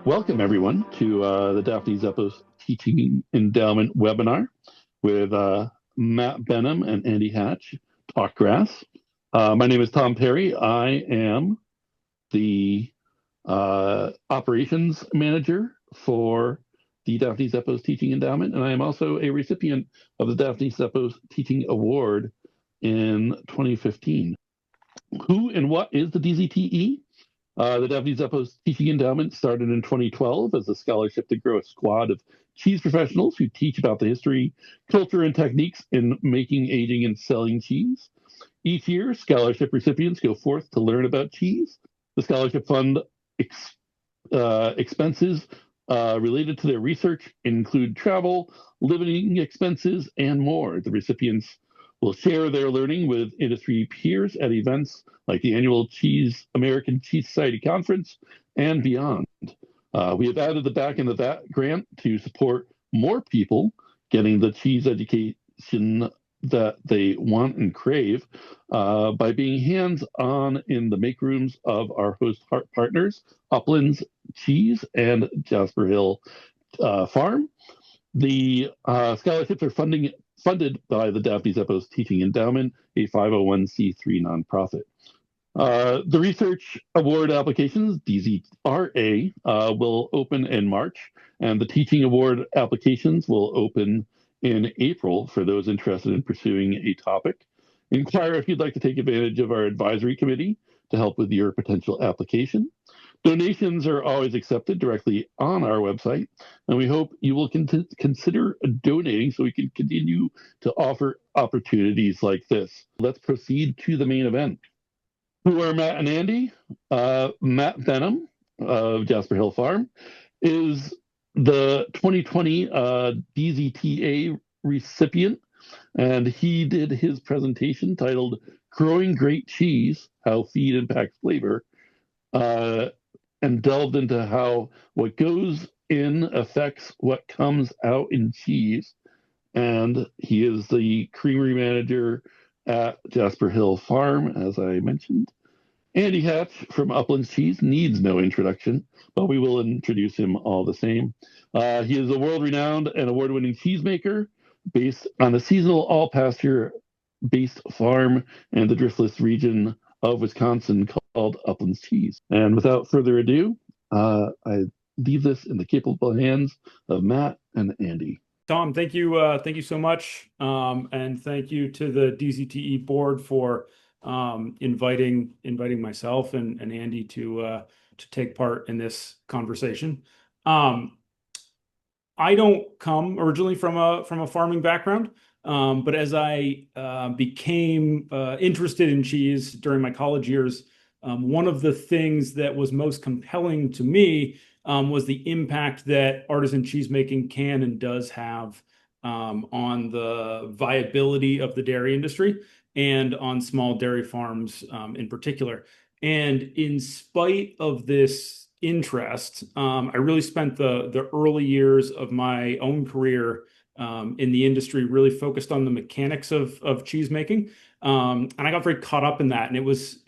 Welcome, everyone, to the Daphne Zepos Teaching Endowment webinar with Matt Benham and Andy Hatch, Talk Grass. My name is Tom Perry. I am the operations manager for the Daphne Zepos Teaching Endowment, and I am also a recipient of the Daphne Zepos Teaching Award in 2015. Who and what is the DZTE? The Daphne Zepos Teaching Endowment started in 2012 as a scholarship to grow a squad of cheese professionals who teach about the history, culture, and techniques in making, aging, and selling cheese. Each year, scholarship recipients go forth to learn about cheese. The scholarship fund expenses related to their research include travel, living expenses, and more. The recipients will share their learning with industry peers at events like the annual American Cheese Society Conference and beyond. We have added the back end of that grant to support more people getting the cheese education that they want and crave by being hands-on in the make rooms of our host partners, Uplands Cheese and Jasper Hill Farm. The scholarships are funded by the Daphne Zepos Teaching Endowment, a 501c3 nonprofit. The research award applications, DZRA, will open in March, and the teaching award applications will open in April for those interested in pursuing a topic. Inquire if you'd like to take advantage of our advisory committee to help with your potential application. Donations are always accepted directly on our website, and we hope you will consider donating so we can continue to offer opportunities like this. Let's proceed to the main event. Who are Matt and Andy? Matt Benham of Jasper Hill Farm is the 2020 DZTE recipient, and he did his presentation titled Growing Great Cheese, How Feed Impacts Flavor, and delved into how what goes in affects what comes out in cheese. And he is the creamery manager at Jasper Hill Farm, as I mentioned. Andy Hatch from Uplands Cheese needs no introduction, but we will introduce him all the same. He is a world-renowned and award-winning cheesemaker based on a seasonal all-pasture-based farm in the driftless region of Wisconsin called Uplands Cheese. And without further ado, I leave this in the capable hands of Matt and Andy. Tom, thank you so much, and thank you to the DZTE board for inviting myself and Andy to take part in this conversation. I don't come originally from a farming background, but as I became interested in cheese during my college years, one of the things that was most compelling to me was the impact that artisan cheesemaking can and does have on the viability of the dairy industry and on small dairy farms in particular. And in spite of this interest, I really spent the early years of my own career in the industry really focused on the mechanics of cheese making. And I got very caught up in that. And it was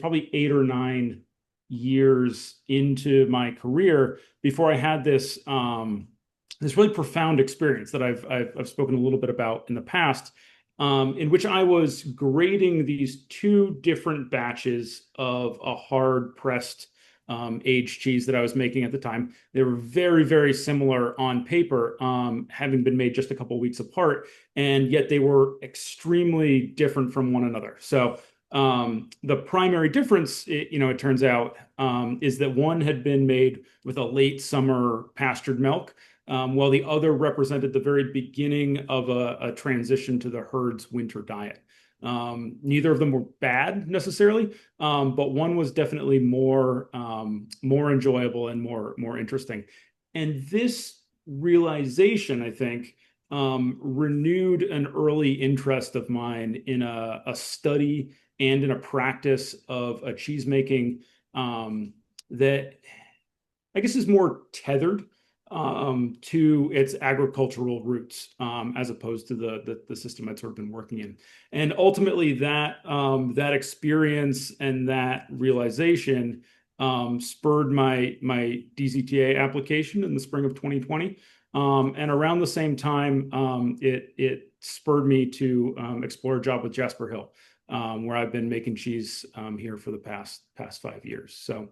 probably 8 or 9 years into my career before I had this really profound experience that I've spoken a little bit about in the past, in which I was grading these 2 different batches of a hard pressed aged cheese that I was making at the time. They were very, very similar on paper, having been made just a couple weeks apart, and yet they were extremely different from one another. So the primary difference, it turns out, is that one had been made with a late summer pastured milk, while the other represented the very beginning of a transition to the herd's winter diet. Neither of them were bad necessarily, but one was definitely more enjoyable and more interesting. And this realization, I think, renewed an early interest of mine in a study and in a practice of a cheese making that I guess is more tethered to its agricultural roots, as opposed to the system I'd sort of been working in. And ultimately that experience and that realization spurred my DZTA application in the spring of 2020. And around the same time, it spurred me to explore a job with Jasper Hill, where I've been making cheese here for the past 5 years. So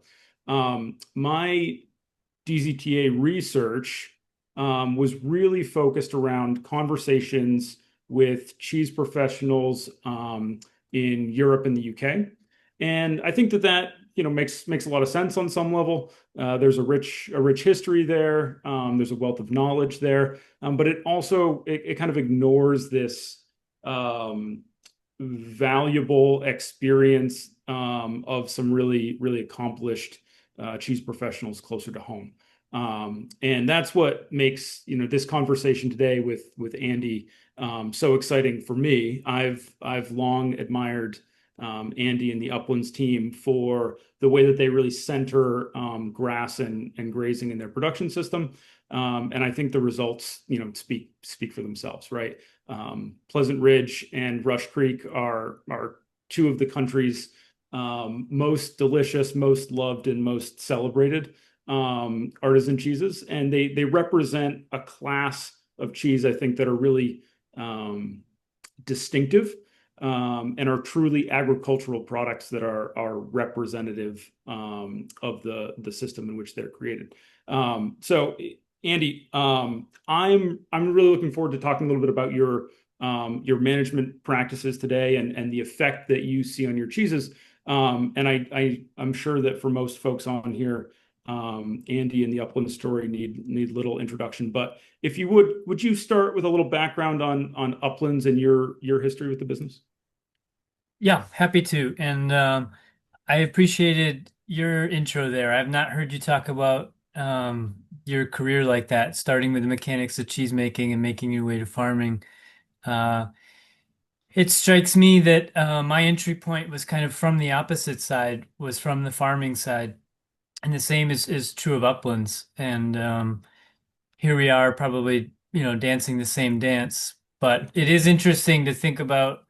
my DZTA research was really focused around conversations with cheese professionals in Europe and the UK. And I think that makes a lot of sense on some level. There's a rich history there. There's a wealth of knowledge there, but it kind of ignores this valuable experience of some really accomplished cheese professionals closer to home. And that's what makes this conversation today with Andy so exciting for me. I've long admired Andy and the Uplands team for the way that they really center grass and grazing in their production system. And I think the results, speak for themselves, right? Pleasant Ridge and Rush Creek are two of the country's most delicious, most loved, and most celebrated artisan cheeses, and they represent a class of cheese I think that are really distinctive and are truly agricultural products that are representative of the system in which they're created. So Andy, I'm really looking forward to talking a little bit about your management practices today and the effect that you see on your cheeses. And I'm sure that for most folks on here, Andy and the Upland story need little introduction. But if you would you start with a little background on Uplands and your history with the business? Yeah, happy to. And I appreciated your intro there. I've not heard you talk about your career like that, starting with the mechanics of cheese making and making your way to farming. Uh, it strikes me that my entry point was kind of from the opposite side, was from the farming side. And the same is true of Uplands. And here we are probably, dancing the same dance. But it is interesting to think about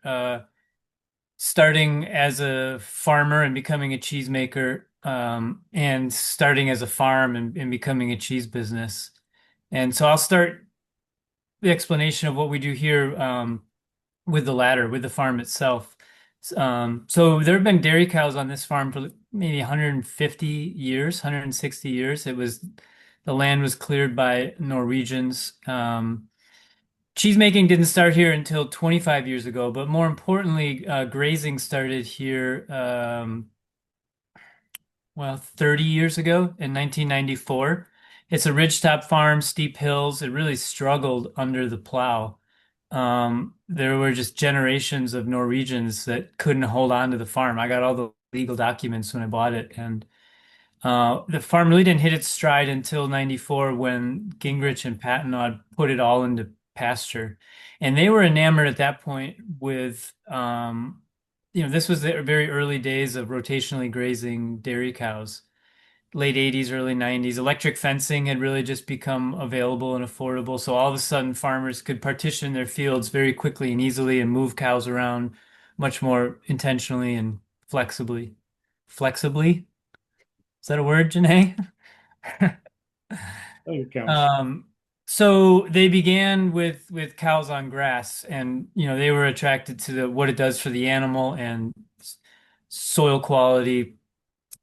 starting as a farmer and becoming a cheesemaker, and starting as a farm and becoming a cheese business. And so I'll start the explanation of what we do here with the latter, with the farm itself. So there have been dairy cows on this farm for maybe 150 years, 160 years. The land was cleared by Norwegians. Cheese making didn't start here until 25 years ago, but more importantly, grazing started here, 30 years ago in 1994. It's a ridgetop farm, steep hills. It really struggled under the plow. There were just generations of Norwegians that couldn't hold on to the farm. I got all the legal documents when I bought it, and the farm really didn't hit its stride until 94 when Gingrich and Pattanaud put it all into pasture. And they were enamored at that point with, this was the very early days of rotationally grazing dairy cows. Late 80s, early 90s. Electric fencing had really just become available and affordable. So all of a sudden, farmers could partition their fields very quickly and easily and move cows around much more intentionally and flexibly. Flexibly? Is that a word, Janae? Oh, it counts. Um, so they began with cows on grass, and they were attracted to what it does for the animal and soil quality,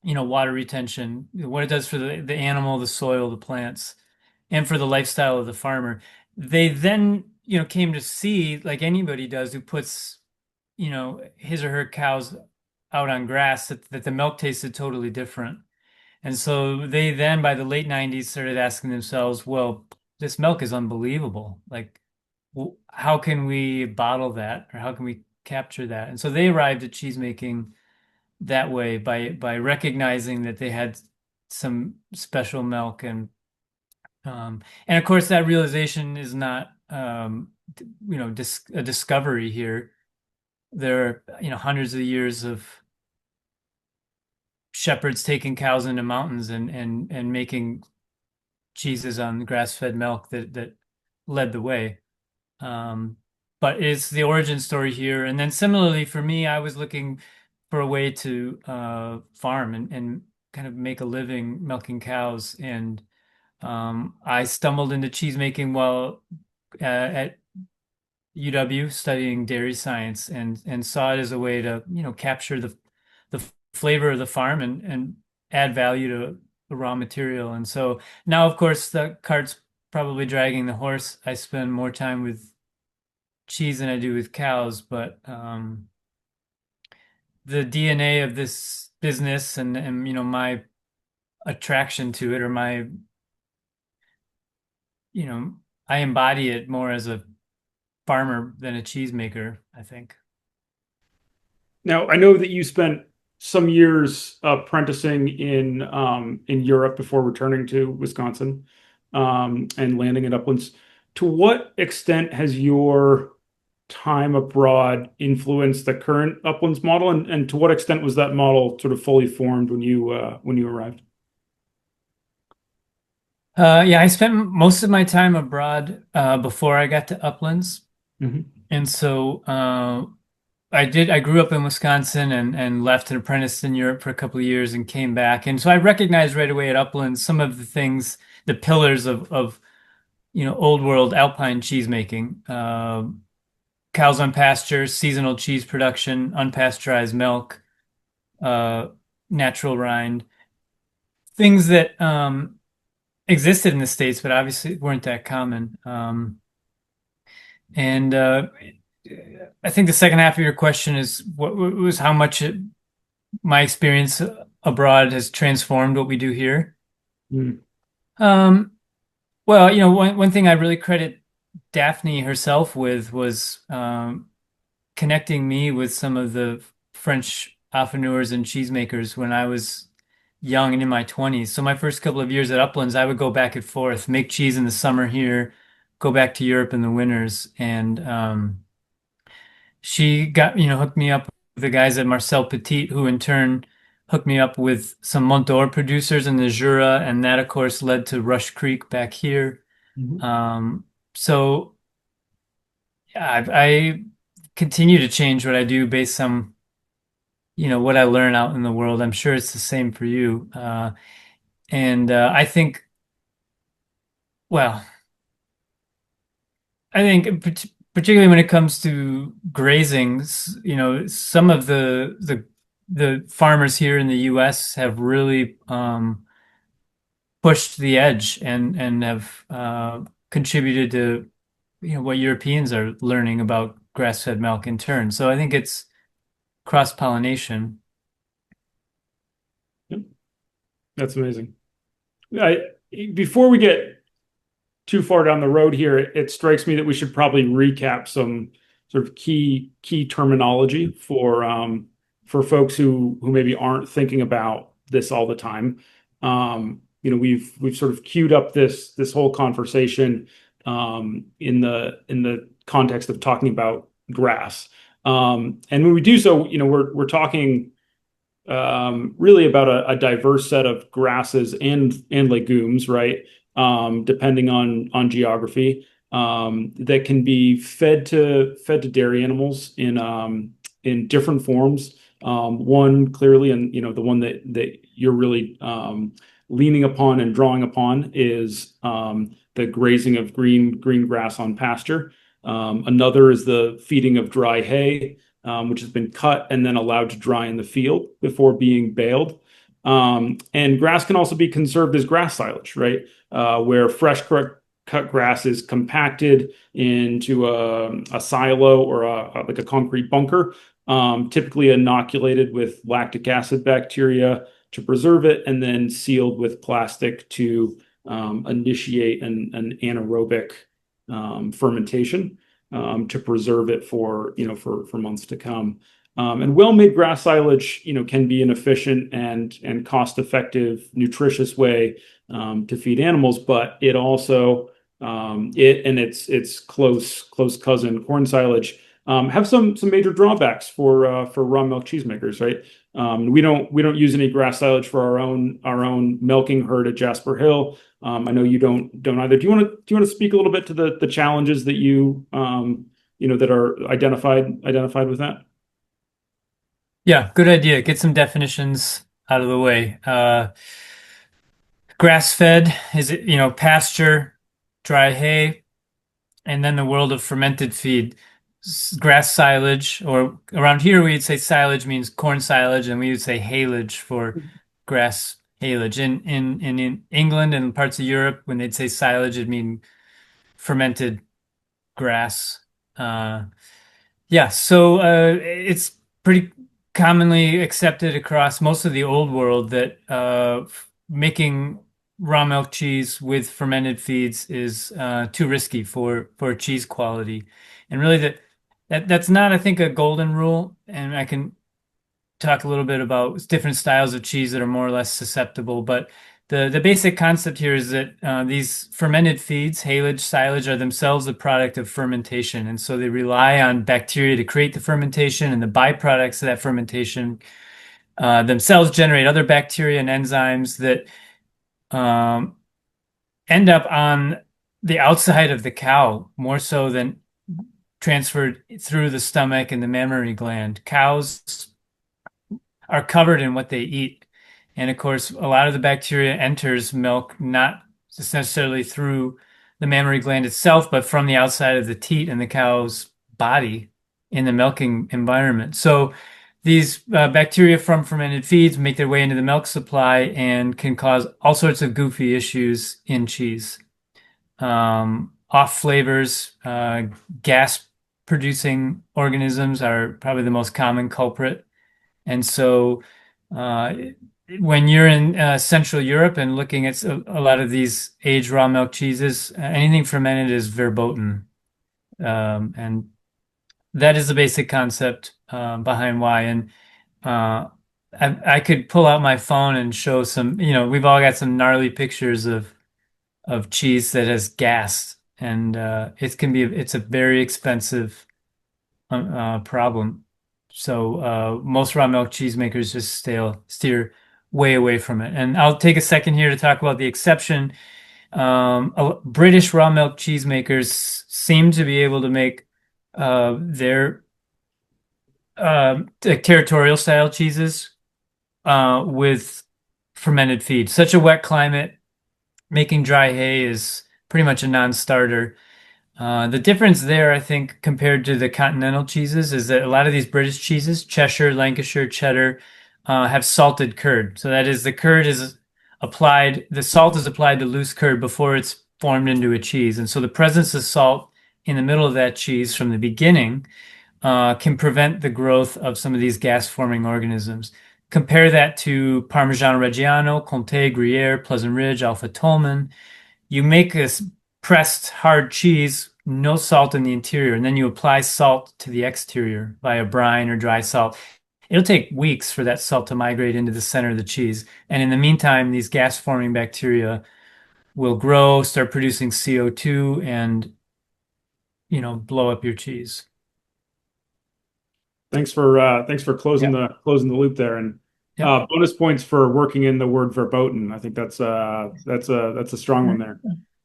water retention, what it does for the animal, the soil, the plants, and for the lifestyle of the farmer. They then, came to see, like anybody does who puts, his or her cows out on grass, that the milk tasted totally different. And so they then, by the late 90s, started asking themselves, well, this milk is unbelievable. Like, how can we bottle that, or how can we capture that? And so they arrived at cheese making that way by recognizing that they had some special milk. And of course, that realization is not, a discovery here. There are, hundreds of years of shepherds taking cows into mountains and making cheeses on grass-fed milk that led the way. But it's the origin story here. And then similarly for me, I was looking for a way to farm and kind of make a living milking cows. And I stumbled into cheesemaking while at UW studying dairy science, and saw it as a way to, capture the flavor of the farm and add value to the raw material. And so now, of course, the cart's probably dragging the horse. I spend more time with cheese than I do with cows, but the DNA of this business and my attraction to it, or my, I embody it more as a farmer than a cheesemaker, I think. Now, I know that you spent some years apprenticing in Europe before returning to Wisconsin, and landing at Uplands. To what extent has your time abroad influenced the current Uplands model, and to what extent was that model sort of fully formed when you arrived? Yeah, I spent most of my time abroad before I got to Uplands. Mhm. And so I grew up in Wisconsin and left and apprenticed in Europe for a couple of years and came back. And so I recognized right away at Uplands some of the things, the pillars of old world alpine cheese making. Cows on pasture, seasonal cheese production, unpasteurized milk, uh, natural rind, things that existed in the States, but obviously weren't that common. And I think the second half of your question is what was how much my experience abroad has transformed what we do here. Mm. Um, well, one thing I really credit Daphne herself with was connecting me with some of the French affineurs and cheesemakers when I was young and in my 20s. So my first couple of years at Uplands, I would go back and forth, make cheese in the summer here, go back to Europe in the winters. And she got, hooked me up with the guys at Marcel Petit, who in turn hooked me up with some Montor producers in the Jura. And that, of course, led to Rush Creek back here. Mhm. So yeah, I continue to change what I do based on, what I learn out in the world. I'm sure it's the same for you. And I think, well, I think particularly when it comes to grazings, some of the farmers here in the U.S. have really pushed the edge and have contributed to what Europeans are learning about grass-fed milk in turn. So I think it's cross-pollination. Yep. That's amazing. Before we get too far down the road here, it strikes me that we should probably recap some sort of key terminology for folks who maybe aren't thinking about this all the time. We've sort of queued up this whole conversation in the context of talking about grass. And when we do so, we're talking really about a diverse set of grasses and legumes, right? Depending on geography, that can be fed to dairy animals in different forms. One clearly, and the one that you're really leaning upon and drawing upon is the grazing of green grass on pasture. Another is the feeding of dry hay, which has been cut and then allowed to dry in the field before being baled. And grass can also be conserved as grass silage, right? Where fresh cut grass is compacted into a silo or like a concrete bunker, typically inoculated with lactic acid bacteria to preserve it, and then sealed with plastic to initiate an anaerobic fermentation to preserve it for months to come. And well-made grass silage, can be an efficient and cost-effective, nutritious way to feed animals, but it also it and its close cousin corn silage have some major drawbacks for raw milk cheesemakers, right? We don't use any grass silage for our own milking herd at Jasper Hill. I know you don't either. Do you want to speak a little bit to the challenges that that are identified with that? Yeah, good idea. Get some definitions. out of the way. Grass-fed is it, pasture, dry hay, and then the world of fermented feed. Grass silage, or around here we would say silage means corn silage, and we would say haylage for grass haylage. In England and parts of Europe, when they'd say silage, it'd mean fermented grass. Uh, yeah, so it's pretty commonly accepted across most of the old world that making raw milk cheese with fermented feeds is too risky for cheese quality. And really that's not, I think, a golden rule. And I can talk a little bit about different styles of cheese that are more or less susceptible. But the basic concept here is that these fermented feeds, haylage, silage, are themselves a product of fermentation. And so they rely on bacteria to create the fermentation, and the byproducts of that fermentation themselves generate other bacteria and enzymes that um, end up on the outside of the cow more so than transferred through the stomach and the mammary gland. Cows are covered in what they eat. And of course, a lot of the bacteria enters milk not necessarily through the mammary gland itself, but from the outside of the teat in the cow's body in the milking environment. So these bacteria from fermented feeds make their way into the milk supply and can cause all sorts of goofy issues in cheese. Off flavors, gas producing organisms are probably the most common culprit. And so uh, when you're in Central Europe and looking at a lot of these aged raw milk cheeses, anything fermented is verboten. And that is the basic concept behind why. And I could pull out my phone and show some, we've all got some gnarly pictures of cheese that has gas. And it's a very expensive problem. So most raw milk cheesemakers just steer way away from it. And I'll take a second here to talk about the exception. British raw milk cheesemakers seem to be able to make their territorial style cheeses with fermented feed. Such a wet climate, making dry hay is pretty much a non-starter. The difference there, I think, compared to the continental cheeses, is that a lot of these British cheeses, Cheshire, Lancashire, Cheddar, have salted curd. So that is, the salt is applied to loose curd before it's formed into a cheese. And so the presence of salt in the middle of that cheese from the beginning can prevent the growth of some of these gas-forming organisms. Compare that to Parmigiano Reggiano, Comté, Gruyere, Pleasant Ridge, Alpha Tolman. You make this pressed hard cheese, no salt in the interior, and then you apply salt to the exterior via brine or dry salt. It'll take weeks for that salt to migrate into the center of the cheese. And in the meantime, these gas-forming bacteria will grow, start producing CO2, and blow up your cheese. Thanks for closing the loop there, and bonus points for working in the word verboten. I think that's a strong one there.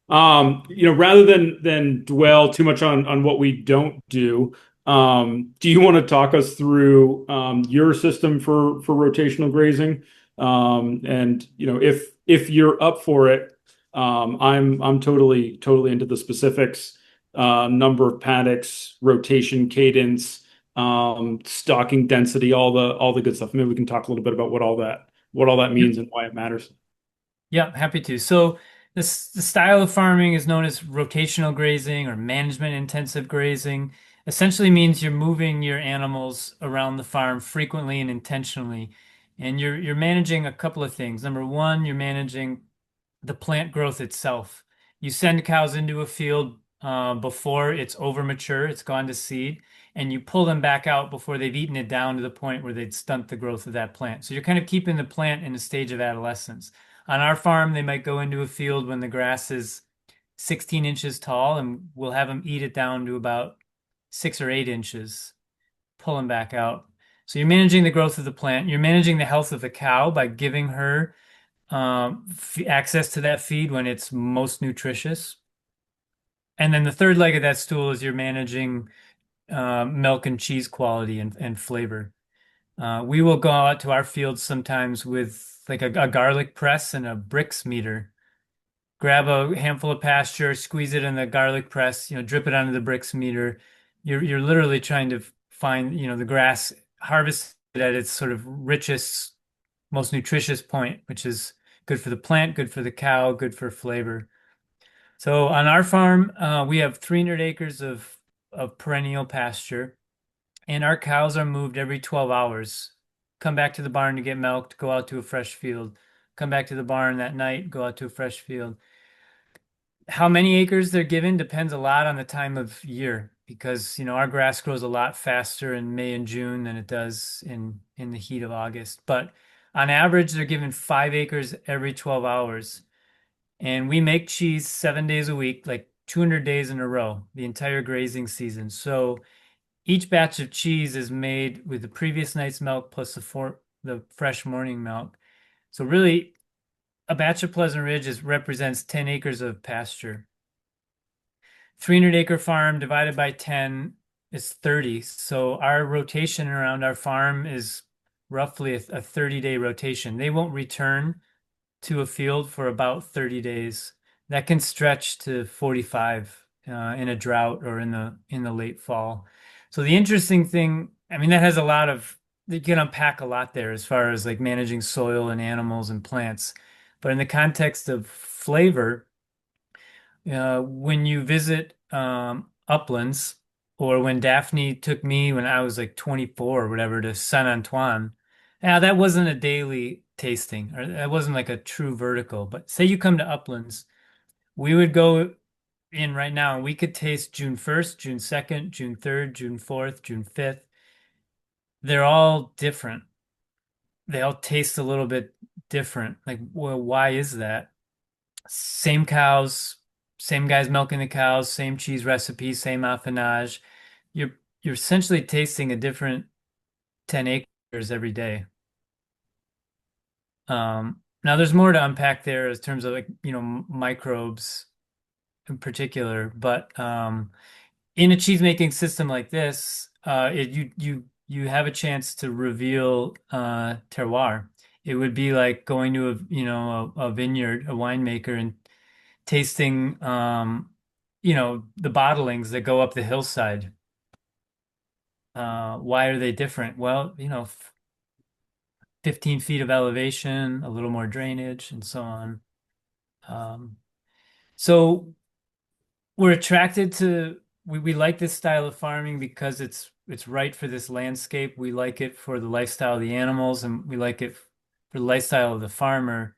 Rather than dwell too much on what we don't do, do you want to talk us through your system for rotational grazing? And if you're up for it, I'm totally into the specifics, number of paddocks, rotation cadence, stocking density, all the good stuff. Maybe we can talk a little bit about what all that means and why it matters. Yeah, happy to. So the style of farming is known as rotational grazing or management intensive grazing. Essentially means you're moving your animals around the farm frequently and intentionally. And you're managing a couple of things. Number one, you're managing the plant growth itself. You send cows into a field before it's over mature, it's gone to seed, and you pull them back out before they've eaten it down to the point where they'd stunt the growth of that plant. So you're kind of keeping the plant in a stage of adolescence. On our farm, they might go into a field when the grass is 16 inches tall, and we'll have them eat it down to about 6 or 8 inches, pull them back out. So you're managing the growth of the plant. You're managing the health of the cow by giving her access to that feed when it's most nutritious. And then the third leg of that stool is you're managing milk and cheese quality and flavor. We will go out to our fields sometimes with like a garlic press and a bricks meter. Grab a handful of pasture, squeeze it in the garlic press, drip it onto the bricks meter. You're literally trying to find, the grass harvested at its sort of richest, most nutritious point, which is good for the plant, good for the cow, good for flavor. So on our farm, we have 300 acres of perennial pasture, and our cows are moved every 12 hours. Come back to the barn to get milked, go out to a fresh field. Come back to the barn that night, go out to a fresh field. How many acres they're given depends a lot on the time of year because, our grass grows a lot faster in May and June than it does in the heat of August. But on average, they're given 5 acres every 12 hours. And we make cheese 7 days a week, like 200 days in a row, the entire grazing season. So each batch of cheese is made with the previous night's milk plus the fresh morning milk. So really, a batch of Pleasant Ridge represents 10 acres of pasture. 300-acre farm divided by 10 is 30. So our rotation around our farm is roughly a 30-day rotation. They won't return to a field for about 30 days. That can stretch to 45 in a drought or in the late fall. So the interesting thing, I mean, that has a lot of, you can unpack a lot there as far as like managing soil and animals and plants. But in the context of flavor, when you visit Uplands, or when Daphne took me when I was like 24 or whatever to Saint Antoine, now that wasn't a daily tasting, or that wasn't like a true vertical. But say you come to Uplands, we would go in right now and we could taste June 1st, June 2nd, June 3rd, June 4th, June 5th. They're all different. They all taste a little bit different. Like, well, why is that? Same cows, same guys milking the cows, same cheese recipe, same affinage. You're you're essentially tasting a different 10 acres every day. Now there's more to unpack there in terms of like, microbes in particular, but in a cheese making system like this, you have a chance to reveal terroir. It would be like going to a vineyard, a winemaker, and tasting the bottlings that go up the hillside. Why are they different? Well, 15 feet of elevation, a little more drainage, and so on. Um, so we're attracted to we like this style of farming because it's right for this landscape. We like it for the lifestyle of the animals, and we like it for the lifestyle of the farmer.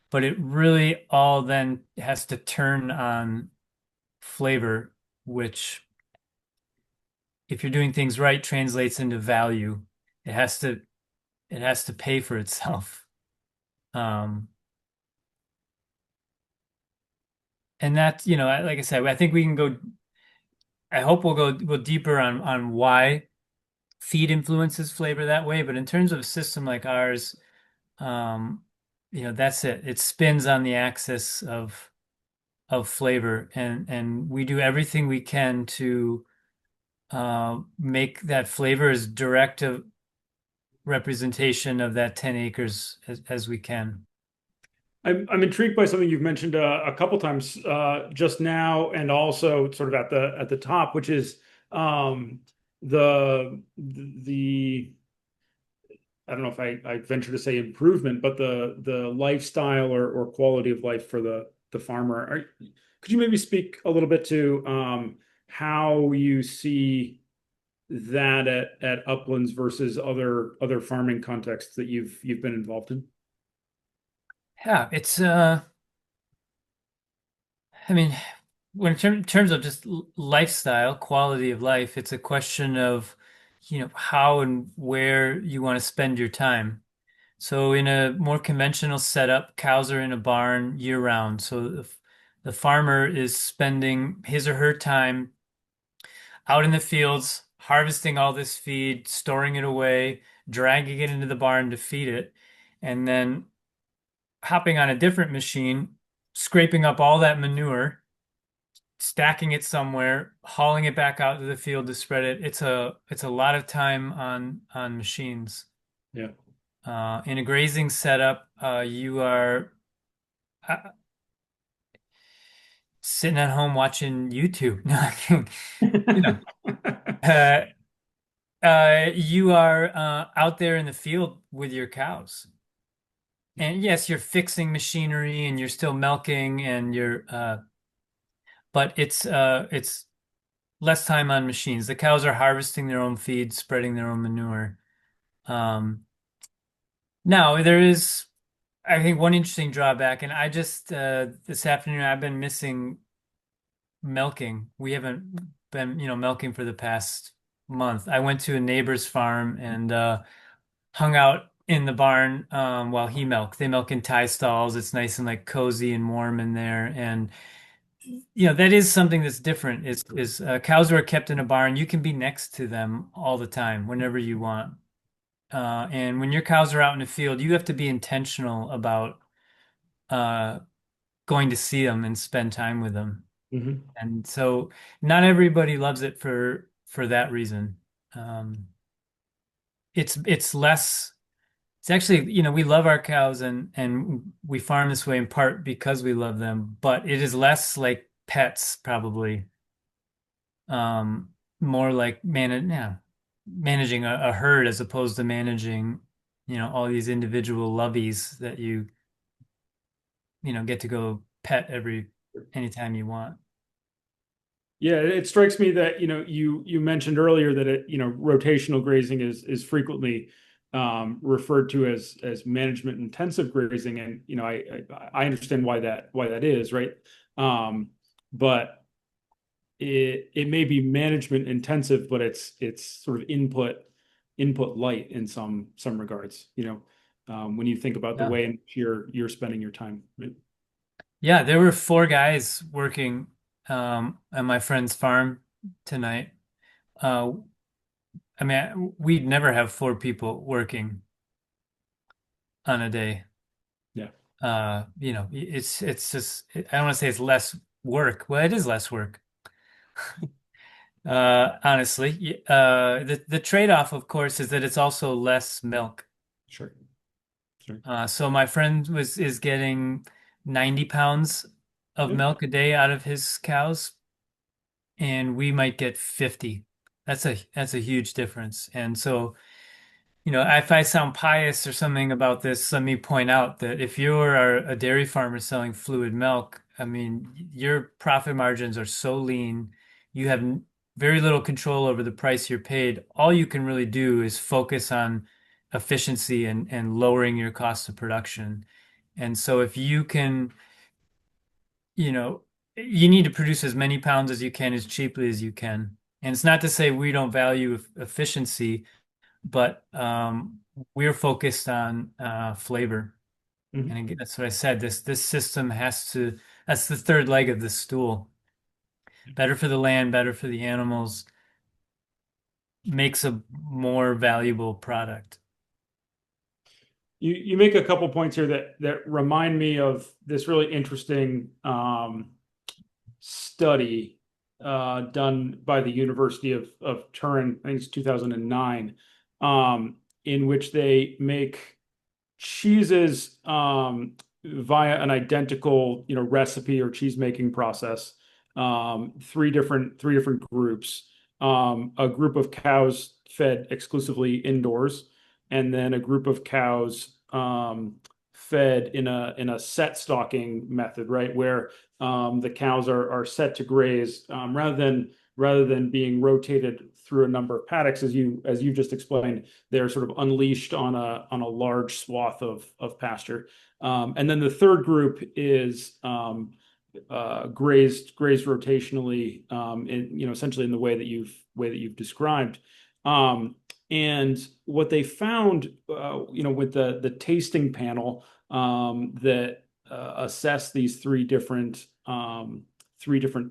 But it really all then has to turn on flavor, which, if you're doing things right, translates into value. It has to it has to pay for itself. Um, and that, like I said, I think we can go. I hope we'll go deeper on why feed influences flavor that way. But in terms of a system like ours, um, that's it. It spins on the axis of flavor, and we do everything we can to make that flavor as direct a representation of that 10 acres as we can. I'm intrigued by something you've mentioned a couple times just now, and also sort of at the top, which is the I don't know if I venture to say improvement, but the lifestyle or quality of life for the farmer. Could you maybe speak a little bit to how you see that at Uplands versus other farming contexts that you've been involved in? Yeah, it's I mean, when in terms of just lifestyle, quality of life, it's a question of, how and where you want to spend your time. So in a more conventional setup, cows are in a barn year round. So the farmer is spending his or her time out in the fields, harvesting all this feed, storing it away, dragging it into the barn to feed it, and then hopping on a different machine, scraping up all that manure, stacking it somewhere, hauling it back out to the field to spread it. It's a lot of time on machines. Yeah. In a grazing setup, you are uh, sitting at home watching YouTube. You know, uh, you are out there in the field with your cows. And yes, you're fixing machinery and you're still milking and but it's less time on machines. The cows are harvesting their own feed, spreading their own manure. Um, Now there is, I think, one interesting drawback, and I just this afternoon I've been missing milking. We haven't been, milking for the past month. I went to a neighbor's farm and hung out in the barn while he milked. They milk in tie stalls. It's nice and like cozy and warm in there, and that is something that's different. Is cows who are kept in a barn, you can be next to them all the time, whenever you want. And when your cows are out in the field, you have to be intentional about uh, going to see them and spend time with them. Hmm. And so, not everybody loves it for that reason. Um, it's less. It's actually, we love our cows and we farm this way in part because we love them, but it is less like pets probably. More like managing a herd as opposed to managing, all these individual loveys that you get to go pet anytime you want. Yeah, it strikes me that you mentioned earlier that rotational grazing is frequently referred to as management intensive grazing, and I understand why that is, right? But it may be management intensive, but it's sort of input light in some regards. When you think about the Yeah. way in which you're spending your time, right? Yeah, there were four guys working at my friend's farm tonight. Uh, I mean, we'd never have four people working on a day. Yeah. It's just I don't want to say it's less work. Well, it is less work. Honestly, the trade-off, of course, is that it's also less milk. Sure. Sure. So my friend is getting 90 pounds of Yeah. milk a day out of his cows, and we might get 50. That's a huge difference. And so, if I sound pious or something about this, let me point out that if you're a dairy farmer selling fluid milk, I mean, your profit margins are so lean, you have very little control over the price you're paid. All you can really do is focus on efficiency and lowering your cost of production. And so if you can, you know, you need to produce as many pounds as you can as cheaply as you can. And it's not to say we don't value efficiency, but we're focused on flavor. And Mhm. again, that's what I said. This system has to. That's the third leg of the stool. Better for the land, better for the animals, makes a more valuable product. You make a couple points here that remind me of this really interesting study done by the University of Turin, I think it's 2009, in which they make cheeses via an identical recipe or cheese making process. Three different groups. A group of cows fed exclusively indoors, and then a group of cows fed in a set stocking method, right, where the cows are set to graze rather than being rotated through a number of paddocks, as you just explained. They're sort of unleashed on a large swath of pasture. And then the third group is grazed rotationally, essentially in the way that you've described. And what they found, with the tasting panel that assessed these three different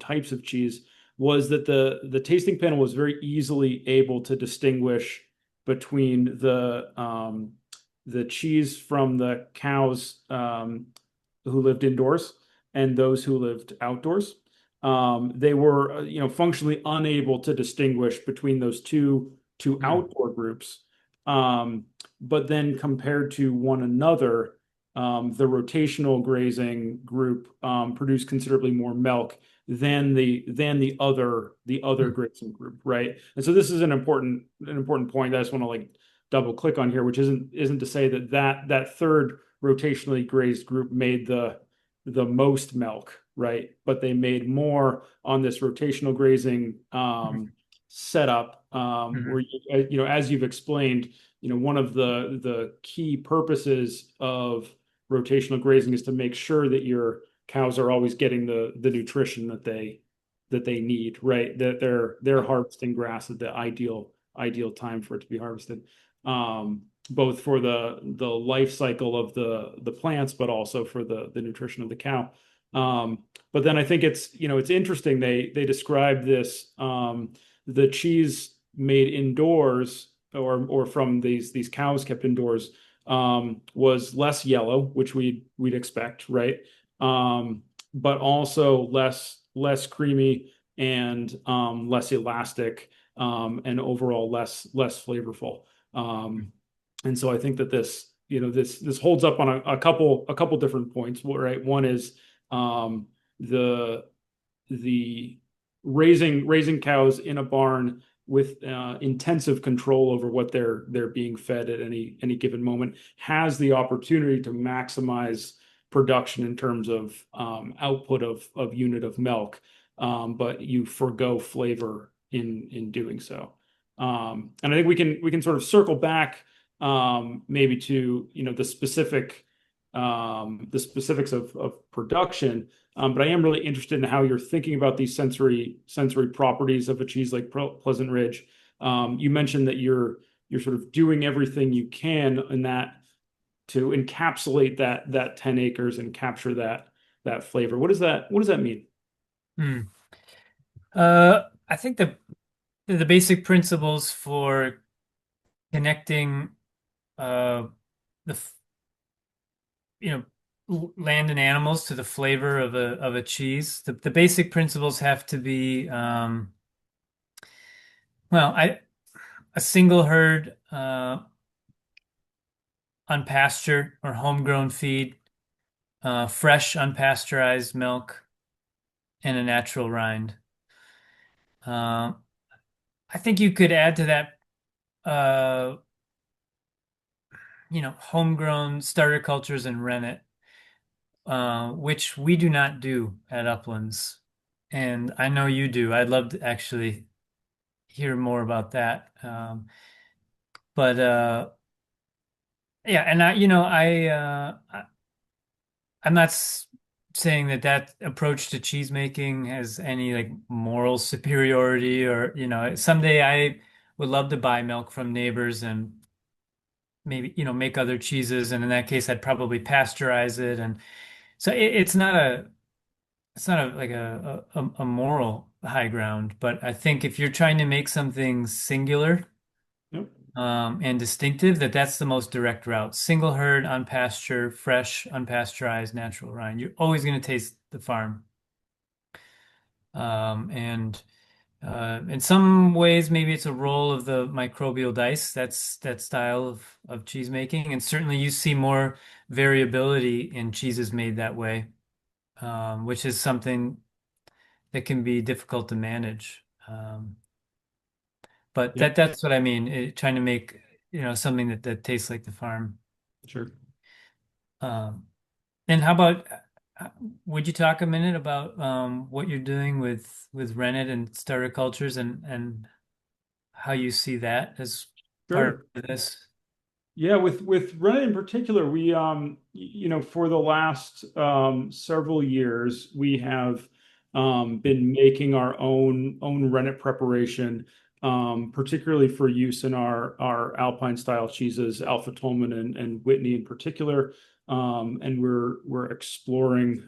types of cheese, was that the tasting panel was very easily able to distinguish between the cheese from the cows who lived indoors and those who lived outdoors. They were, functionally unable to distinguish between those two Hmm. outdoor groups. But then compared to one another, the rotational grazing group produced considerably more milk than the other grazing group, right? And so this is an important point that I just want to like double click on here, which isn't to say that third rotationally grazed group made the most milk, right? But they made more on this rotational grazing setup, where as you've explained, one of the key purposes of rotational grazing is to make sure that your cows are always getting the nutrition that they need, right? That they're harvesting grass at the ideal time for it to be harvested, both for the life cycle of the plants, but also for the nutrition of the cow. But then I think it's interesting they describe this, the cheese made indoors or from these cows kept indoors, was less yellow, which we'd expect, right? But also less creamy and less elastic, and overall less flavorful. And so I think that this holds up on a couple different points, right? One is the raising cows in a barn with intensive control over what they're being fed at any given moment has the opportunity to maximize production in terms of output of unit of milk, but you forgo flavor in doing so. And I think we can sort of circle back, maybe to the specifics of production. But I am really interested in how you're thinking about these sensory properties of a cheese like Pleasant Ridge. You mentioned that you're sort of doing everything you can in that to encapsulate that 10 acres and capture that flavor. What does that mean? I think the basic principles for connecting the land and animals to the flavor of a cheese. The basic principles have to be a single herd on pasture or homegrown feed, fresh unpasteurized milk, and a natural rind. I think you could add to that homegrown starter cultures and rennet, which we do not do at Uplands. And I know you do. I'd love to actually hear more about that. But yeah, and I'm not saying that approach to cheese making has any like moral superiority, or someday I would love to buy milk from neighbors and maybe make other cheeses, and in that case I'd probably pasteurize it. And so it's not like a moral high ground, but I think if you're trying to make something singular, Yep. And distinctive, that's the most direct route. Single herd on pasture, fresh, unpasteurized, natural rind. You're always going to taste the farm. And in some ways, maybe it's a role of the microbial dice. That's that style of cheese making. And certainly you see more variability in cheeses made that way, which is something that can be difficult to manage. But Yep. that's what I mean, trying to make, something that tastes like the farm. Sure. And how about, would you talk a minute about what you're doing with rennet and starter cultures and how you see that as part of this? Yeah, with rennet in particular, we for the last several years we have been making our own rennet preparation, particularly for use in our Alpine style cheeses, Alpha Tolman and Whitney in particular. And we're exploring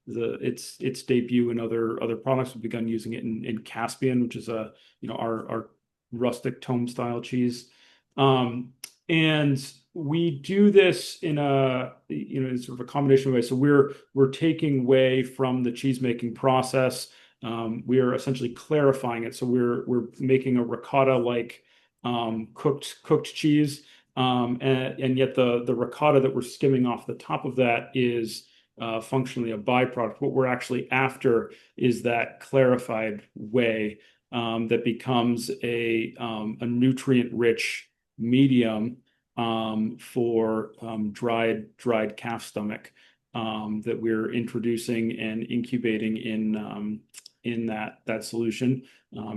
its debut in other products. We've begun using it in Caspian, which is our rustic tome style cheese. And we do this in sort of a combination way. So we're taking whey from the cheese making process. We are essentially clarifying it. So we're making a ricotta like cooked cheese. And yet the ricotta that we're skimming off the top of that is functionally a byproduct. What we're actually after is that clarified whey that becomes a nutrient-rich medium for dried calf stomach that we're introducing and incubating in that solution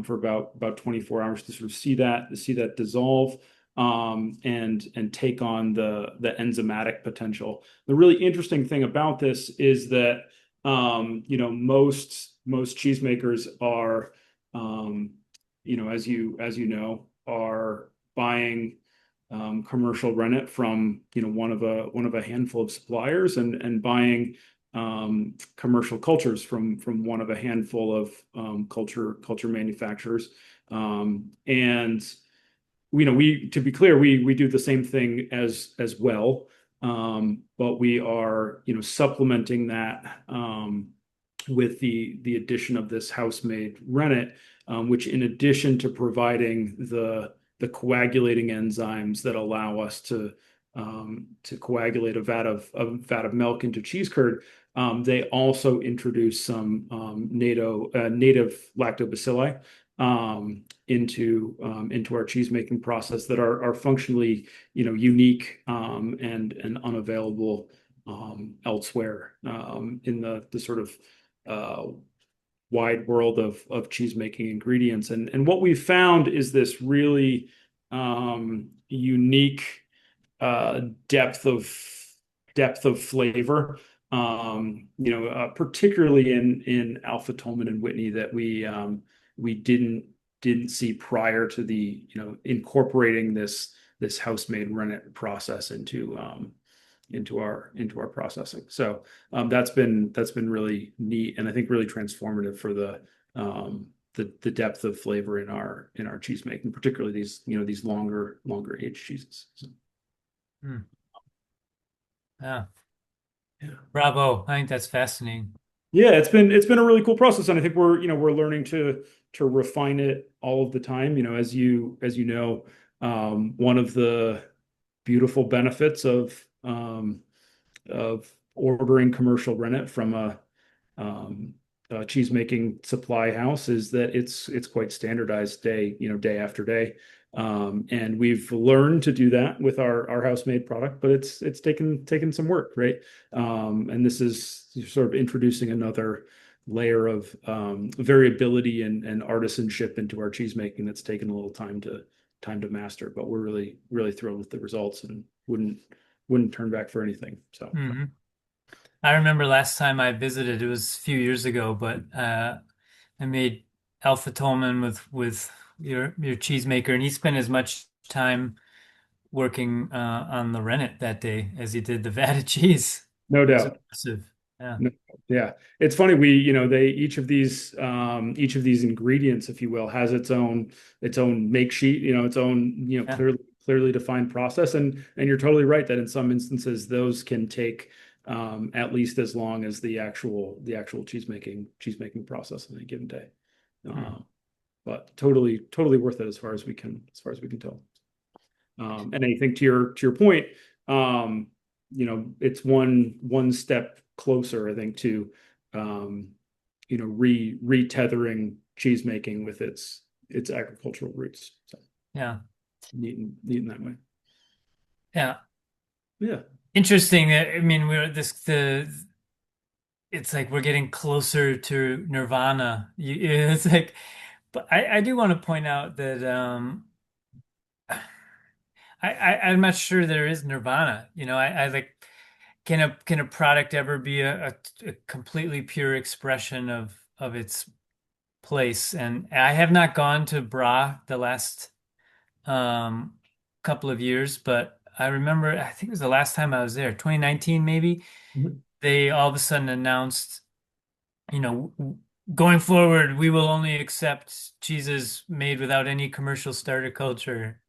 for about 24 hours to sort of see that dissolve and take on the enzymatic potential. The really interesting thing about this is that most cheesemakers are as you know are buying commercial rennet from one of a handful of suppliers and buying commercial cultures from one of a handful of culture manufacturers. And to be clear, we do the same thing as well, but we are supplementing that with the addition of this house-made rennet, which in addition to providing the coagulating enzymes that allow us to coagulate a vat of milk into cheese curd, they also introduce some native lactobacilli into our cheese making process that are functionally unique and unavailable elsewhere in the sort of wide world of cheese making ingredients. And what we've found is this really unique depth of flavor, particularly in Alpha Tolman and Whitney that we didn't see prior to the incorporating this house-made rennet process into our processing. So that's been really neat and I think really transformative for the depth of flavor in our cheese making, particularly these longer aged cheeses. So. Yeah. Yeah. Bravo. I think that's fascinating. Yeah, it's been a really cool process, and I think we're learning to refine it all of the time. As you know, one of the beautiful benefits of ordering commercial rennet from a cheese making supply house is that it's quite standardized day after day. And we've learned to do that with our house-made product, but it's taken some work, right? And this is sort of introducing another layer of variability and artisanship into our cheese making that's taken a little time to master. But we're really, really thrilled with the results and wouldn't turn back for anything. So. Mm-hmm. I remember last time I visited, it was a few years ago, but I made Alpha Tolman with your cheesemaker, and he spent as much time working on the rennet that day as he did the vat of cheese. No It was doubt. impressive. Yeah. No, yeah. It's funny. Each of these ingredients, if you will, has its own make sheet, its own, Yeah. clearly defined process. And you're totally right that in some instances those can take at least as long as the actual cheesemaking process on any given day. But totally worth it as far as we can tell. And I think to your point, it's one step closer, I think, to retethering cheese making with its agricultural roots. So Yeah. neat in that way. Yeah. Yeah. Interesting. I mean, it's like we're getting closer to nirvana. It's like, but I do want to point out that I'm not sure there is nirvana. I like, can a product ever be a completely pure expression of its place? And I have not gone to Bra the last um couple of years, but I remember, I think it was the last time I was there, 2019 maybe. Mhm. They all of a sudden announced, going forward, we will only accept cheeses made without any commercial starter culture.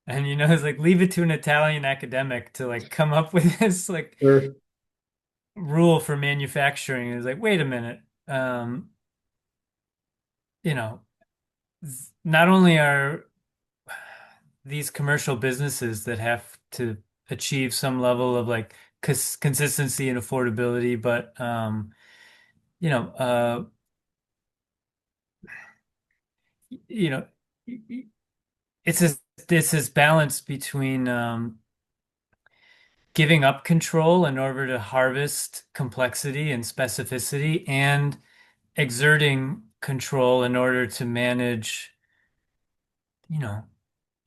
And it's like, leave it to an Italian academic to like come up with this like Sure. rule for manufacturing. It's like, wait a minute. You know, not only are these commercial businesses that have to achieve some level of like consistency and affordability, but you know, you know, it's this balance between giving up control in order to harvest complexity and specificity and exerting control in order to manage, you know,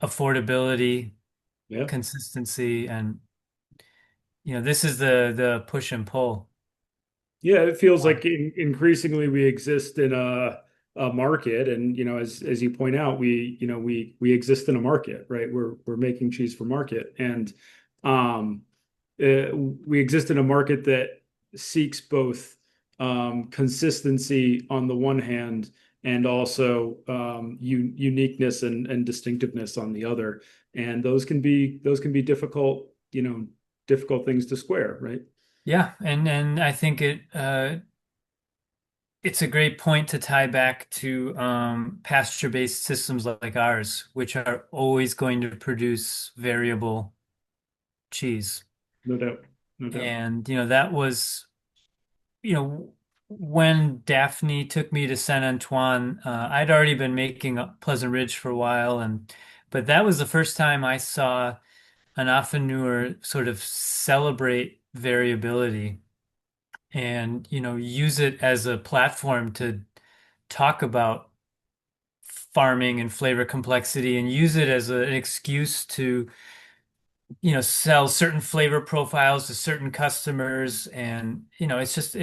affordability, Yeah. consistency, and this is the push and pull. Yeah, it feels like increasingly we exist in a market, and as you point out, we exist in a market, right? We're making cheese for market, and um, we exist in a market that seeks both consistency on the one hand and also uniqueness and distinctiveness on the other, and those can be difficult, difficult things to square, right? Yeah, and I think it's a great point to tie back to pasture-based systems like ours, which are always going to produce variable cheese. No doubt. No doubt. And that was, when Daphne took me to Saint Antoine, I'd already been making Pleasant Ridge for a while, but that was the first time I saw an affineur sort of celebrate variability and use it as a platform to talk about farming and flavor complexity and use it as an excuse to sell certain flavor profiles to certain customers. And it's just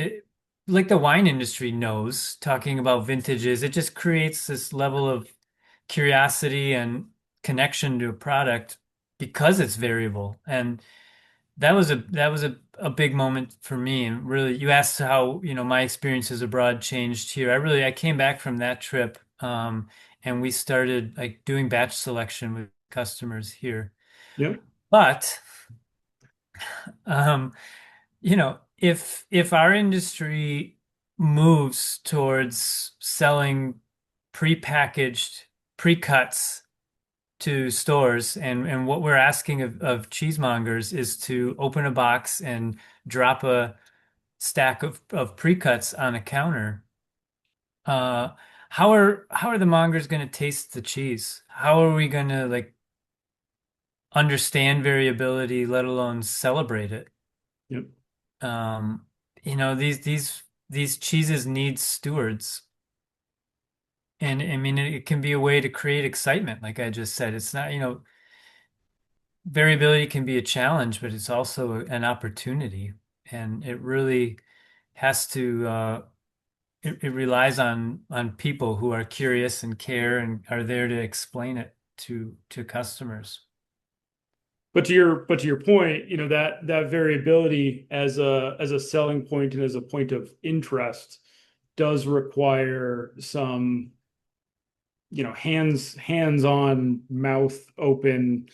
like the wine industry knows, talking about vintages, it just creates this level of curiosity and connection to a product because it's variable. And that was a big moment for me. And really, you asked how, my experiences abroad changed here. I came back from that trip, and we started like doing batch selection with customers here. Yeah. But if our industry moves towards selling prepackaged pre-cuts to stores, and what we're asking of cheesemongers is to open a box and drop a stack of pre-cuts on a counter. Uh, how are the mongers going to taste the cheese? How are we going to like understand variability, let alone celebrate it? Yep. Um, these cheeses need stewards. And I mean, it can be a way to create excitement, like I just said. It's not, variability can be a challenge, but it's also an opportunity. And it really has to, it relies on people who are curious and care and are there to explain it to customers. But to your point, that variability as a selling point and as a point of interest does require some, hands-on, mouth open,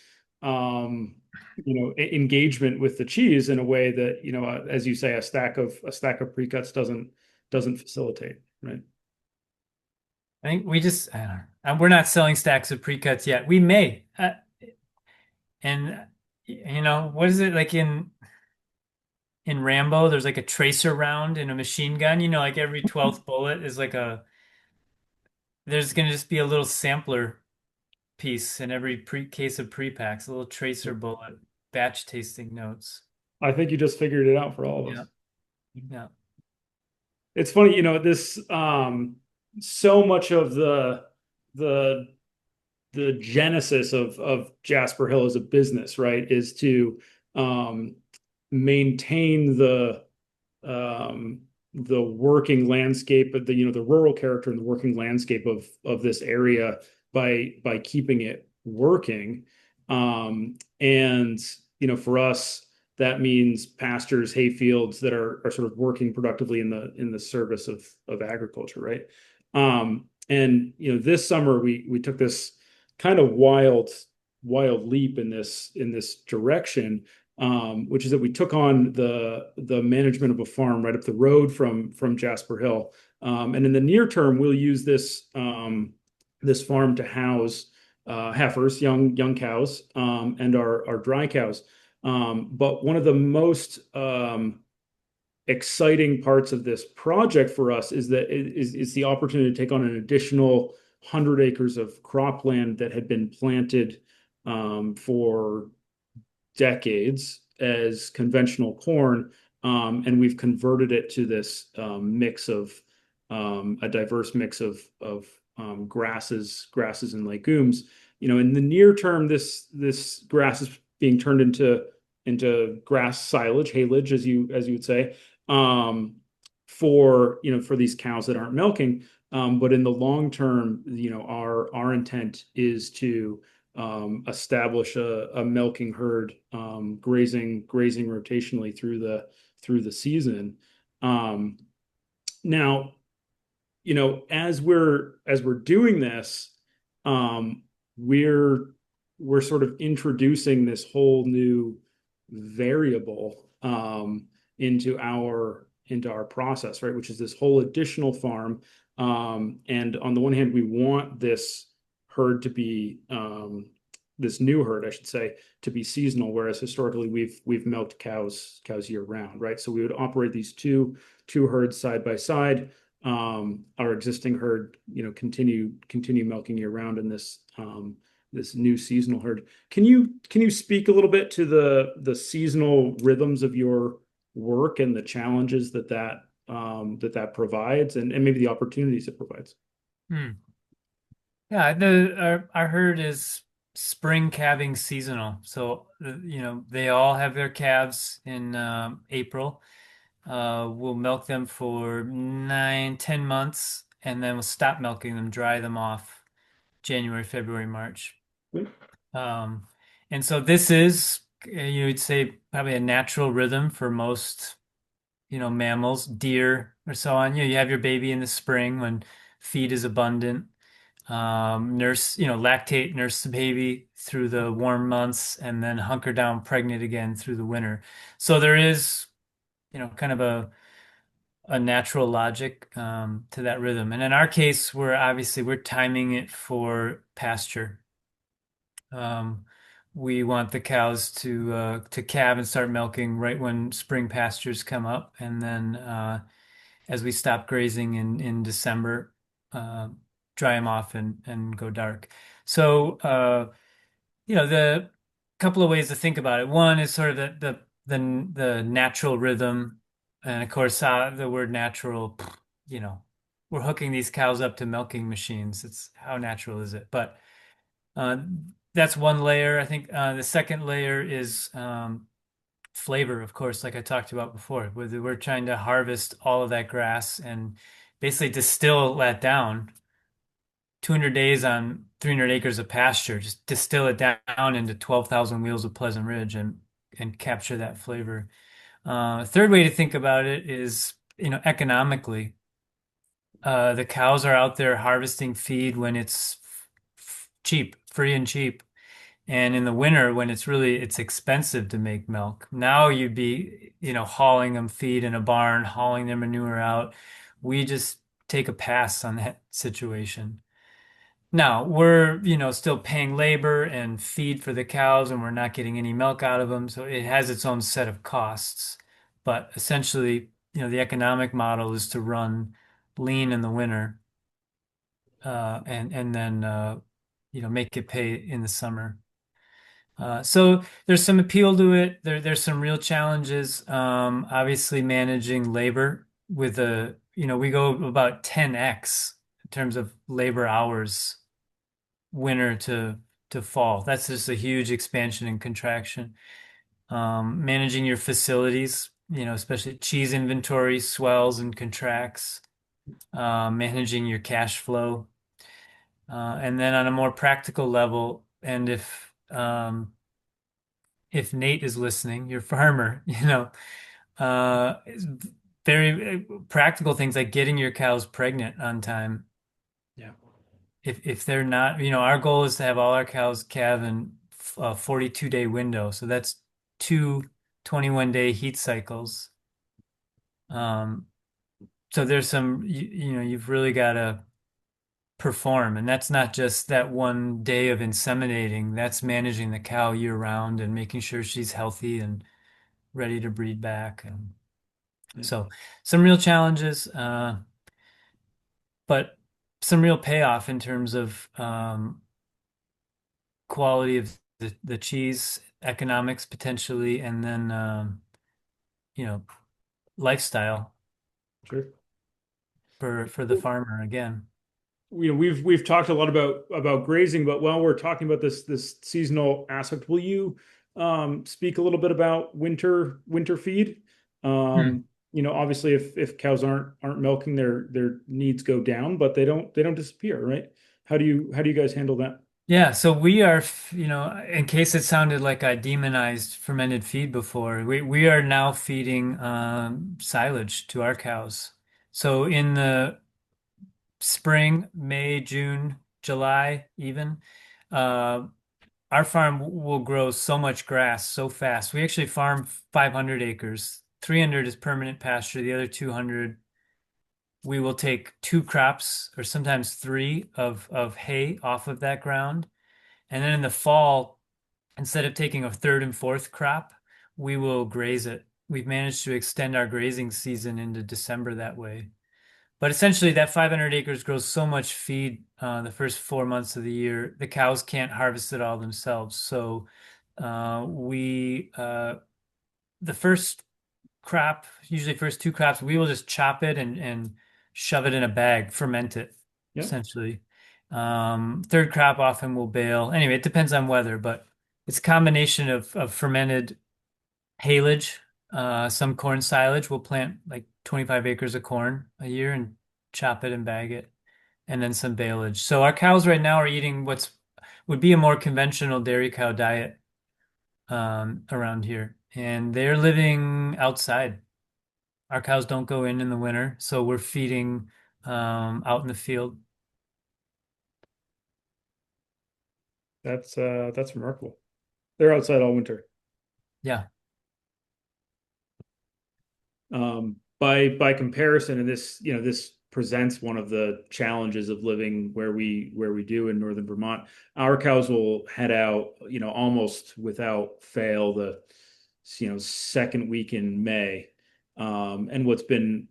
engagement with the cheese in a way that, as you say, a stack of pre-cuts doesn't facilitate, right? I think I don't know. We're not selling stacks of pre-cuts yet. We may. And what is it like in Rambo? There's like a tracer round in a machine gun. Like every 12th bullet is like there's gonna just be a little sampler piece in every case of pre-packs, a little tracer bullet, batch tasting notes. I think you just figured it out for all of Yeah, us. yeah. It's funny, this so much of the the genesis of Jasper Hill as a business, right, is to maintain the working landscape of the rural character and the working landscape of this area by keeping it working. And for us, that means pastures, hay fields that are sort of working productively in the service of agriculture, right? And this summer we took this kind of wild leap in this direction, which is that we took on the management of a farm right up the road from Jasper Hill, and in the near term we'll use this farm to house heifers, young cows, and our dry cows. But one of the most exciting parts of this project for us is that is the opportunity to take on an additional 100 acres of cropland that had been planted for decades as conventional corn, and we've converted it to this mix of a diverse mix of grasses and legumes. In the near term, this grass is being turned into grass silage, haylage, as you would say, for these cows that aren't milking. But in the long term, our intent is to establish a milking herd, grazing rotationally through the season. Now, as we're doing this, we're sort of introducing this whole new variable into our process, right? Which is this whole additional farm. And on the one hand, we want this herd to be this new herd, I should say, to be seasonal, whereas historically we've milked cows year round, right? So we would operate these two herds side by side. Our existing herd, continue milking year round in this new seasonal herd. Can you speak a little bit to the seasonal rhythms of your work and the challenges that provides, and maybe the opportunities it provides? Hmm. Yeah, our herd is spring calving seasonal. So, they all have their calves in April. We'll milk them for 9, 10 months, and then we'll stop milking them, dry them off January, February, March. Um, and so this is, you would say, probably a natural rhythm for most, mammals, deer or so on. You have your baby in the spring when feed is abundant. Lactate, nurse the baby through the warm months, and then hunker down pregnant again through the winter. So there is, kind of a natural logic to that rhythm. And in our case, we're timing it for pasture. We want the cows to calve and start milking right when spring pastures come up, and then as we stop grazing in December, uh, dry them off and go dark. So the couple of ways to think about it. One is sort of the natural rhythm, and of course the word natural, we're hooking these cows up to milking machines. It's how natural is it? But uh, that's one layer. I think the second layer is flavor, of course, like I talked about before. We're trying to harvest all of that grass and basically distill that down. 200 days on 300 acres of pasture, just distill it down into 12,000 wheels of Pleasant Ridge and capture that flavor. Third way to think about it is, economically. The cows are out there harvesting feed when it's cheap, free and cheap. And in the winter, when it's expensive to make milk. Now you'd be, hauling them feed in a barn, hauling their manure out. We just take a pass on that situation. Now we're, still paying labor and feed for the cows, and we're not getting any milk out of them. So it has its own set of costs. But essentially, the economic model is to run lean in the winter, and then make it pay in the summer. So there's some appeal to it. There's some real challenges. Obviously managing labor we go about 10x in terms of labor hours, winter to fall. That's just a huge expansion and contraction. Managing your facilities, especially cheese inventory swells and contracts. Managing your cash flow. And then on a more practical level, and if Nate is listening, your farmer, very practical things like getting your cows pregnant on time. Yeah. If they're not, our goal is to have all our cows calve in a 42-day window. So that's two 21-day heat cycles. So there's some, you've really got to perform. And that's not just that one day of inseminating, that's managing the cow year round and making sure she's healthy and ready to breed back. And Yeah, so some real challenges, but some real payoff in terms of quality of the cheese, economics potentially, and then you know, lifestyle sure. for the farmer again. We've talked a lot about grazing, but while we're talking about this seasonal aspect, will you speak a little bit about winter feed? Hmm. Obviously, if cows aren't milking, their needs go down, but they don't disappear, right? How do you guys handle that? Yeah, so we are, in case it sounded like I demonized fermented feed before, we are now feeding silage to our cows. So in the spring, May, June, July, even, uh, our farm will grow so much grass so fast. We actually farm 500 acres. 300 is permanent pasture. The other 200, we will take two crops or sometimes three of hay off of that ground. And then in the fall, instead of taking a third and fourth crop, we will graze it. We've managed to extend our grazing season into December that way. But essentially, that 500 acres grows so much feed the first 4 months of the year, the cows can't harvest it all themselves. So the first crop, usually first two crops, we will just chop it and shove it in a bag, ferment it, Yeah. essentially. Third crop often will bale. Anyway, it depends on weather, but it's a combination of fermented haylage, some corn silage. We'll plant like 25 acres of corn a year and chop it and bag it, and then some baleage. So our cows right now are eating what's would be a more conventional dairy cow diet around here, and they're living outside. Our cows don't go in the winter, so we're feeding out in the field. That's remarkable. They're outside all winter. Yeah, By comparison, and this presents one of the challenges of living where we do in northern Vermont. Our cows will head out, almost without fail the second week in May. And what's been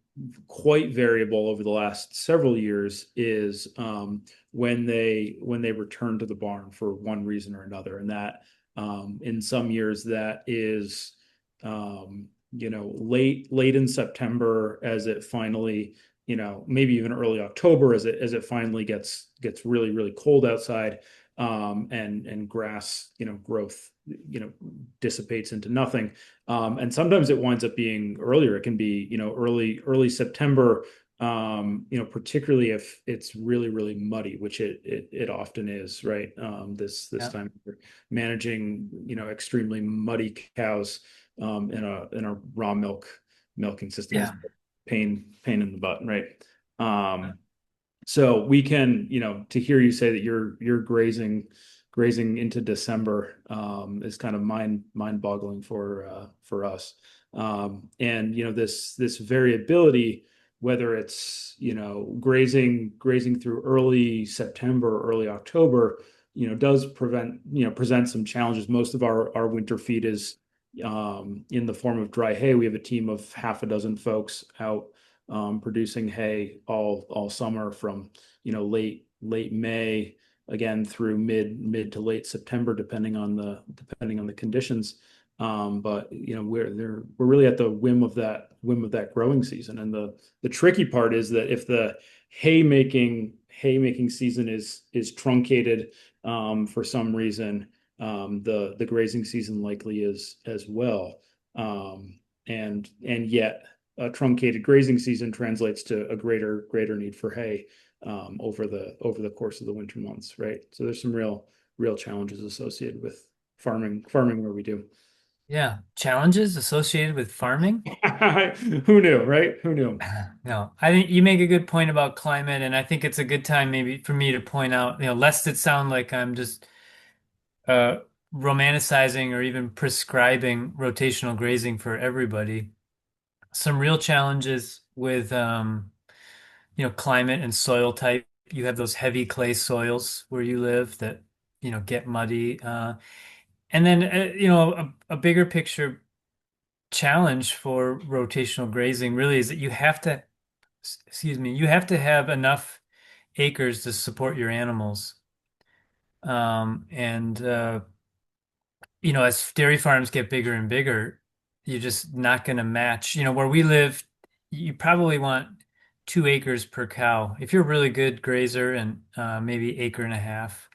quite variable over the last several years is when they return to the barn for one reason or another, and that in some years that is late in September as it finally, maybe even early October as it finally gets really, really cold outside, and grass, growth, dissipates into nothing. And sometimes it winds up being earlier. It can be, early September, particularly if it's really, really muddy, which it often is, right? This yeah, time we're managing, extremely muddy cows in a raw milking system is yeah, pain in the butt, right? So we can, to hear you say that you're grazing into December is kind of mind-boggling for us. And this variability, whether it's grazing through early September, early October, does present some challenges. Most of our winter feed is in the form of dry hay. We have a team of half a dozen folks out producing hay all summer from late May again through mid to late September, depending on the conditions. But we're really at the whim of that growing season. And the tricky part is that if the haymaking season is truncated for some reason, the grazing season likely is as well. And yet a truncated grazing season translates to a greater need for hay over the course of the winter months, right? So there's some real challenges associated with farming where we do. yeah. Challenges associated with farming? Who knew, right? Who knew? No, I think you make a good point about climate, and I think it's a good time maybe for me to point out, lest it sound like I'm just uh, romanticizing or even prescribing rotational grazing for everybody. Some real challenges with climate and soil type. you have those heavy clay soils where you live that, get muddy. And then, a bigger picture challenge for rotational grazing really is that you have to have enough acres to support your animals. And as dairy farms get bigger and bigger, you're just not going to match. Where we live, you probably want 2 acres per cow. If you're a really good grazer and maybe acre and a half.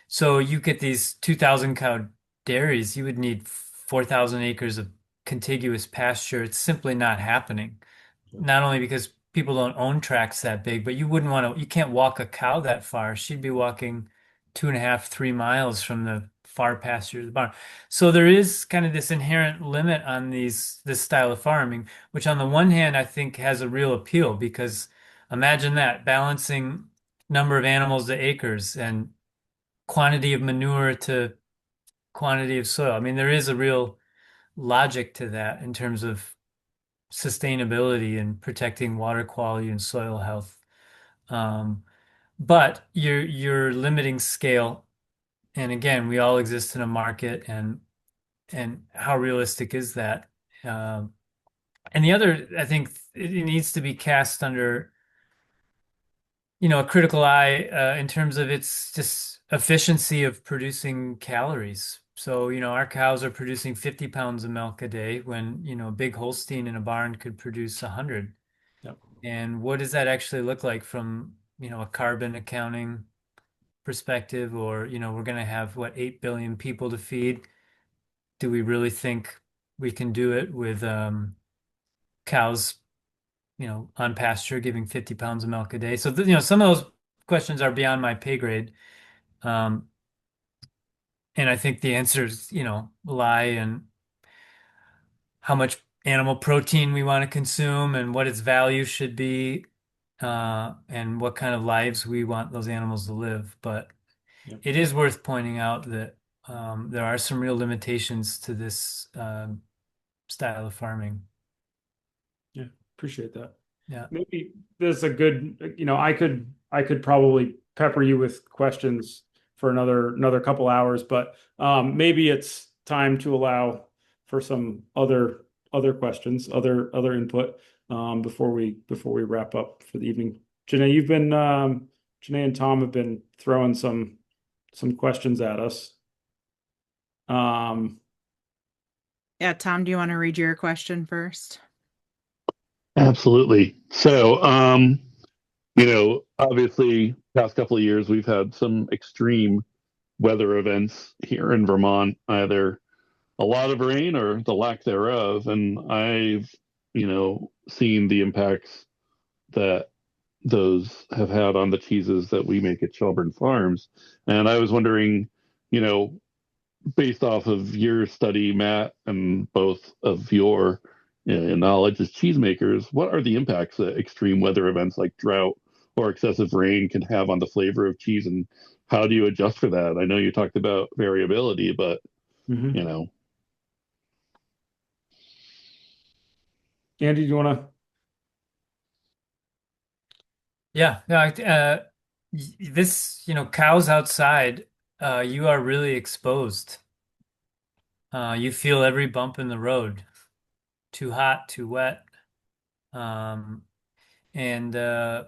So you get these 2,000 cow dairies, you would need 4,000 acres of contiguous pasture. It's simply not happening. Not only because people don't own tracts that big, but you can't walk a cow that far. She'd be walking 2.5, 3 miles from the far pasture to the barn. So there is kind of this inherent limit on this style of farming, which on the one hand, I think has a real appeal because imagine that balancing number of animals to acres and quantity of manure to quantity of soil. I mean, there is a real logic to that in terms of sustainability and protecting water quality and soil health. Um, but you're limiting scale. And again, we all exist in a market, and how realistic is that? And the other, I think it needs to be cast under, a critical eye in terms of its just efficiency of producing calories. So, our cows are producing 50 pounds of milk a day when, a big Holstein in a barn could produce 100. Yep. And what does that actually look like from, a carbon accounting perspective? Or, we're going to have, what, 8 billion people to feed? Do we really think we can do it with cows, on pasture giving 50 pounds of milk a day? So, some of those questions are beyond my pay grade. Um, and I think the answers, lie in how much animal protein we want to consume and what its value should be, and what kind of lives we want those animals to live. But Yep. it is worth pointing out that there are some real limitations to this style of farming. Yeah, appreciate that. Yeah. Maybe this is a good, I could probably pepper you with questions for another couple hours, but maybe it's time to allow for some other questions, other input before we wrap up for the evening. Janae and Tom have been throwing some questions at us. Yeah, Tom, do you want to read your question first? Absolutely. So, obviously, past couple of years, we've had some extreme weather events here in Vermont, either a lot of rain or the lack thereof. And I've, seen the impacts that those have had on the cheeses that we make at Shelburne Farms. And I was wondering, based off of your study, Matt, and both of your knowledge as cheesemakers, what are the impacts that extreme weather events like drought or excessive rain can have on the flavor of cheese, and how do you adjust for that? I know you talked about variability, but Andy, do you want to? Yeah. No, this, cows outside, you are really exposed. You feel every bump in the road. Too hot, too wet. And I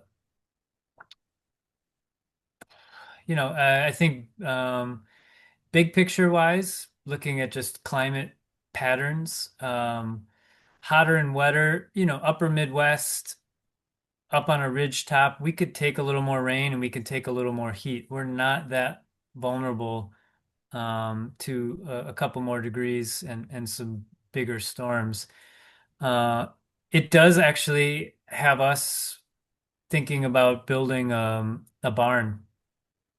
think big picture wise, looking at just climate patterns, hotter and wetter, upper Midwest, up on a ridge top, we could take a little more rain and we could take a little more heat. We're not that vulnerable to a couple more degrees and some bigger storms. It does actually have us thinking about building a barn.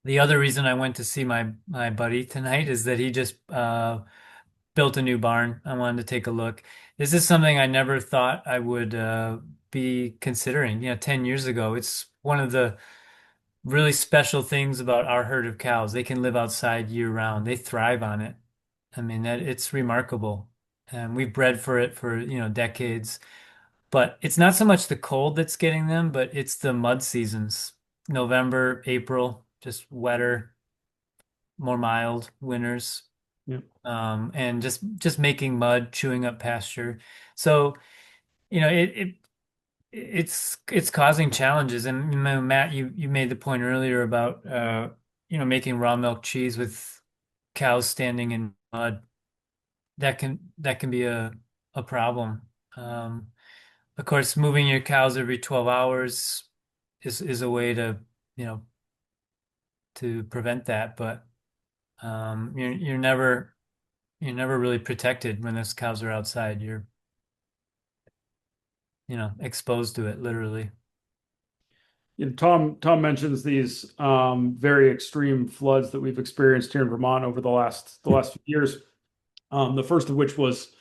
The other reason I went to see my buddy tonight is that he just built a new barn. I wanted to take a look. This is something I never thought I would be considering. 10 years ago, it's one of the really special things about our herd of cows. They can live outside year round. They thrive on it. I mean, it's remarkable. And we've bred for it for, decades. But it's not so much the cold that's getting them, but it's the mud seasons. November, April, just wetter, more mild winters. Yep. And just making mud, chewing up pasture. So, it's causing challenges. And Matt, you made the point earlier about making raw milk cheese with cows standing in mud. That can be a problem. Of course, moving your cows every 12 hours is a way to prevent that, but you're never really protected when those cows are outside. You're exposed to it literally. Tom mentions these very extreme floods that we've experienced here in Vermont over the last few years. The first of which was,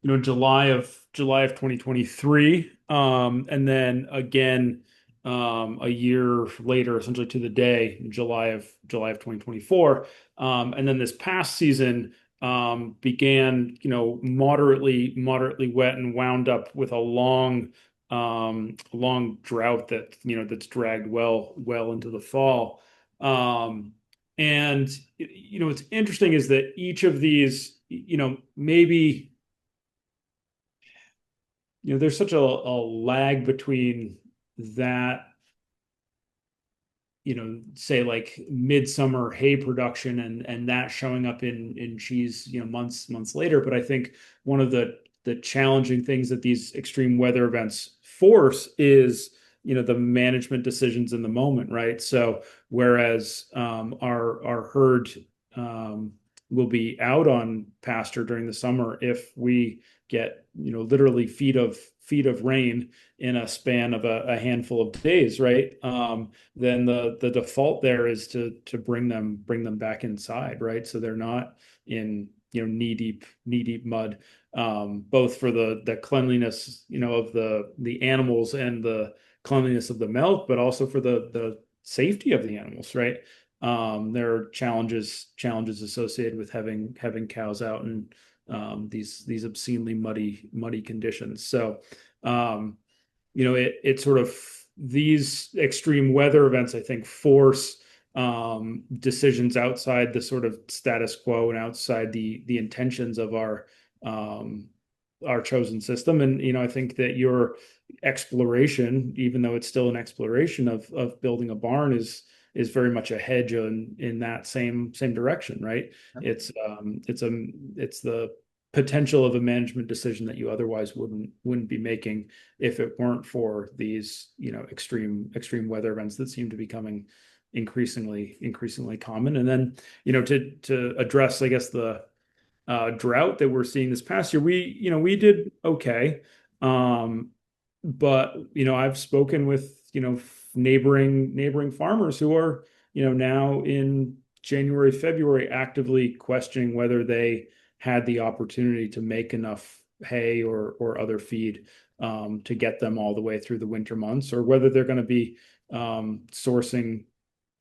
July of 2023, and then again a year later, essentially to the day, July of 2024, and then this past season began, moderately wet and wound up with a long drought that's dragged well into the fall. And what's interesting is that each of these, maybe, there's such a lag between that, say like midsummer hay production and that showing up in cheese, months later. But I think one of the challenging things that these extreme weather events force is, the management decisions in the moment, right? So whereas our herd will be out on pasture during the summer, if we get, literally feet of rain in a span of a handful of days, right? Then the default there is to bring them back inside, right? So they're not in, knee deep mud, both for the cleanliness, of the animals and the cleanliness of the milk, but also for the safety of the animals, right? There are challenges associated with having cows out in these obscenely muddy conditions. So, it sort of, these extreme weather events, I think, force decisions outside the sort of status quo and outside the intentions of our chosen system. And I think that your exploration, even though it's still an exploration of building a barn, is very much a hedge in that same direction, right? It's the potential of a management decision that you otherwise wouldn't be making if it weren't for these, extreme weather events that seem to be becoming increasingly common. And then, to address, I guess, the drought that we're seeing this past year, we did okay. But, I've spoken with, neighboring farmers who are, now in January, February, actively questioning whether they had the opportunity to make enough hay or other feed to get them all the way through the winter months, or whether they're going to be sourcing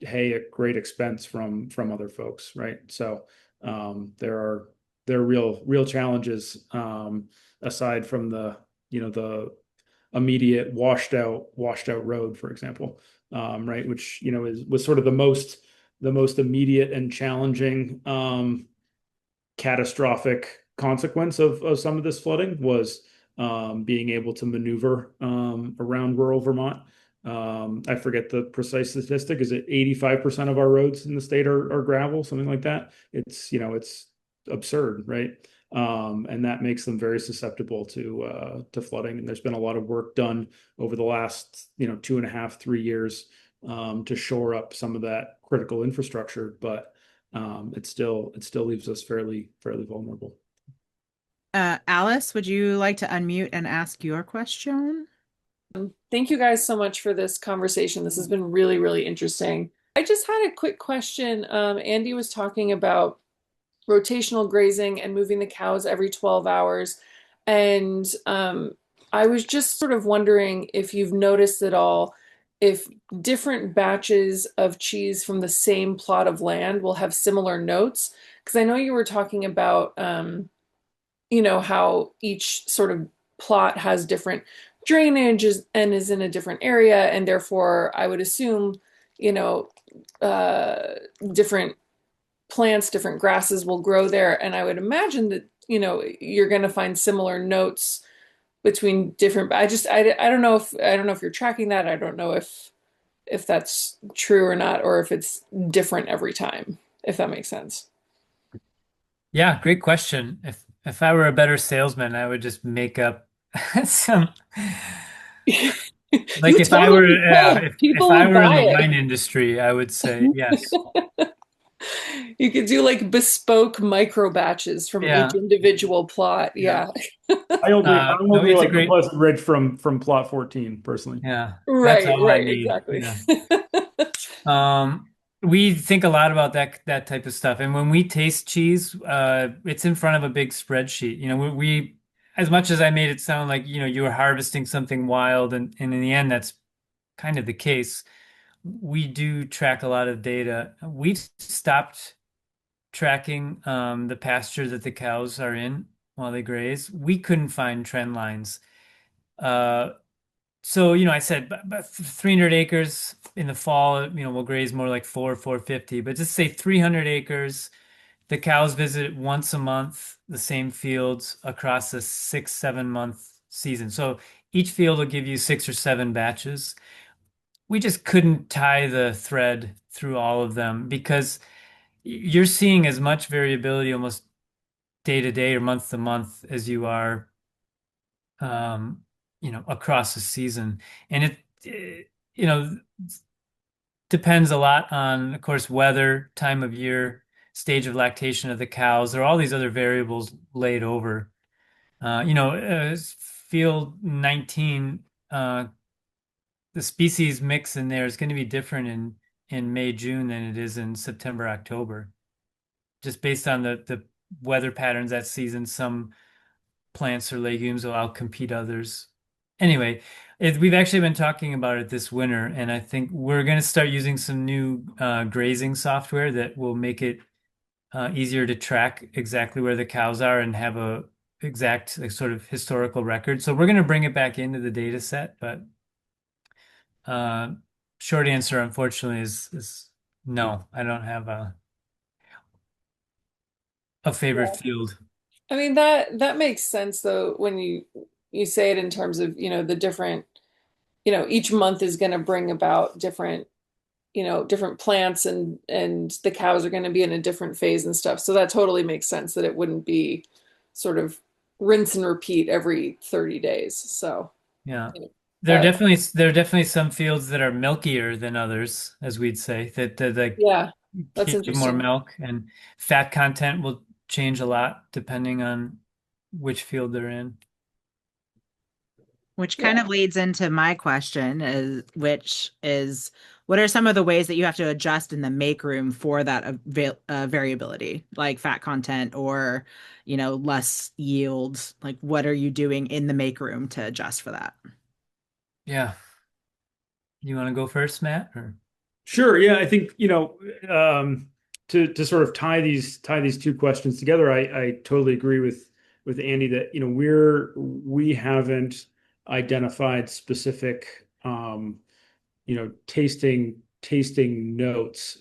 hay at great expense from other folks, right? So there are real challenges aside from the immediate washed out road, for example, right? Which was sort of the most immediate and challenging catastrophic consequence of some of this flooding was being able to maneuver around rural Vermont. I forget the precise statistic. Is it 85% of our roads in the state are gravel, something like that? It's absurd, right? And that makes them very susceptible to flooding. And there's been a lot of work done over the last 2.5, 3 years to shore up some of that critical infrastructure, but it still leaves us fairly vulnerable. Alice, would you like to unmute and ask your question? Thank you guys so much for this conversation. This has been really, really interesting. I just had a quick question. Andy was talking about rotational grazing and moving the cows every 12 hours. And I was just sort of wondering if you've noticed at all if different batches of cheese from the same plot of land will have similar notes. Because I know you were talking about, how each sort of plot has different drainage and is in a different area. And therefore, I would assume, you know, different plants, different grasses will grow there. And I would imagine that, you're going to find similar notes between different, I don't know if you're tracking that. I don't know if that's true or not, or if it's different every time, if that makes sense. Yeah, great question. If I were a better salesman, I would just make up some like You if I were totally could. if People I would were in buy the it. wine industry, I would say yes. You could do like bespoke micro batches from each Yeah. individual plot. Yeah. Yeah. I No, only it's a like the great, Pleasant Ridge from plot 14 personally. yeah, that's Right, all I right, need. exactly. Yeah. We think a lot about that type of stuff. And when we taste cheese, it's in front of a big spreadsheet. We as much as I made it sound like, you were harvesting something wild, and in the end, that's kind of the case. We do track a lot of data. We've stopped tracking the pasture that the cows are in while they graze. We couldn't find trend lines. Uh, so, I said about 300 acres in the fall, we'll graze more like 450, but just say 300 acres. The cows visit once a month, the same fields across a 6, 7 month season. So each field will give you 6 or 7 batches. We just couldn't tie the thread through all of them because you're seeing as much variability almost day to day or month to month as you are across the season. And it depends a lot on, of course, weather, time of year, stage of lactation of the cows. There are all these other variables laid over. Field 19, the species mix in there is going to be different in May, June than it is in September, October, just based on the weather patterns that season. Some plants or legumes will outcompete others. Anyway, we've actually been talking about it this winter, and I think we're going to start using some new grazing software that will make it easier to track exactly where the cows are and have a exact sort of historical record. So we're going to bring it back into the data set, but uh, short answer, unfortunately, is no. I don't have a favorite field. I mean, that makes sense though when you say it in terms of, the different, each month is going to bring about different, different plants, and the cows are going to be in a different phase and stuff. So that totally makes sense that it wouldn't be sort of rinse and repeat every 30 days. So, Yeah. you know, uh, There are definitely some fields that are milkier than others, as we'd say, that like yeah, that's give more interesting. milk, and fat content will change a lot depending on which field they're in. Which kind Yeah. of leads into my question, which is, what are some of the ways that you have to adjust in the make room for that variability, like fat content or, less yield? Like, what are you doing in the make room to adjust for that? Yeah. You want to go first, Matt? Or Sure. Yeah, I think, to sort of tie these two questions together, I totally agree with Andy that, we haven't identified specific tasting notes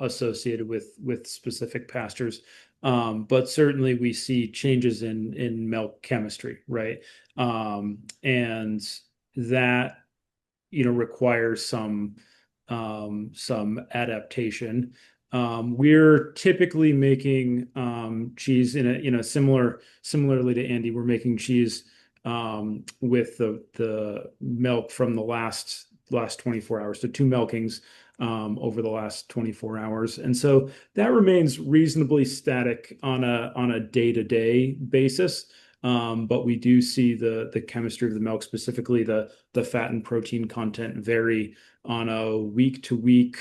associated with specific pastures. But certainly we see changes in milk chemistry, right? And that requires some adaptation. We're typically making cheese in a similarly to Andy, we're making cheese with the milk from the last 24 hours. So two milkings over the last 24 hours. And so that remains reasonably static on a day-to-day basis. But we do see the chemistry of the milk, specifically the fat and protein content, vary on a week to week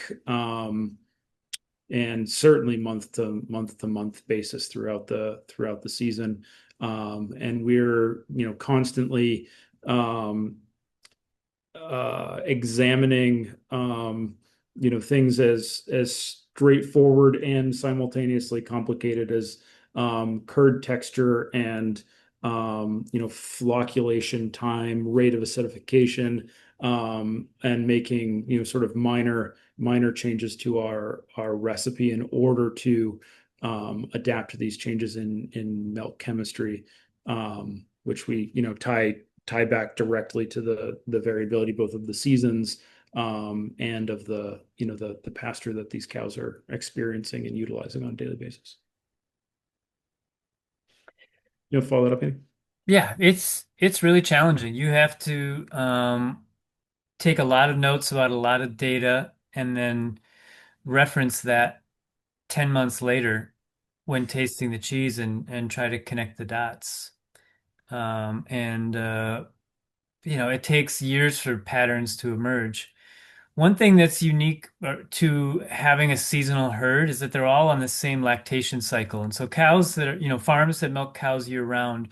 and certainly month to month basis throughout the season. And we're constantly examining things as straightforward and simultaneously complicated as curd texture and flocculation time, rate of acidification, and making, sort of minor changes to our recipe in order to adapt to these changes in milk chemistry, which we, tie back directly to the variability both of the seasons and of the pasture that these cows are experiencing and utilizing on a daily basis. Follow that up, Andy? Yeah, it's really challenging. You have to take a lot of notes about a lot of data and then reference that 10 months later when tasting the cheese and try to connect the dots. It takes years for patterns to emerge. One thing that's unique to having a seasonal herd is that they're all on the same lactation cycle. And so cows that are, farms that milk cows year round,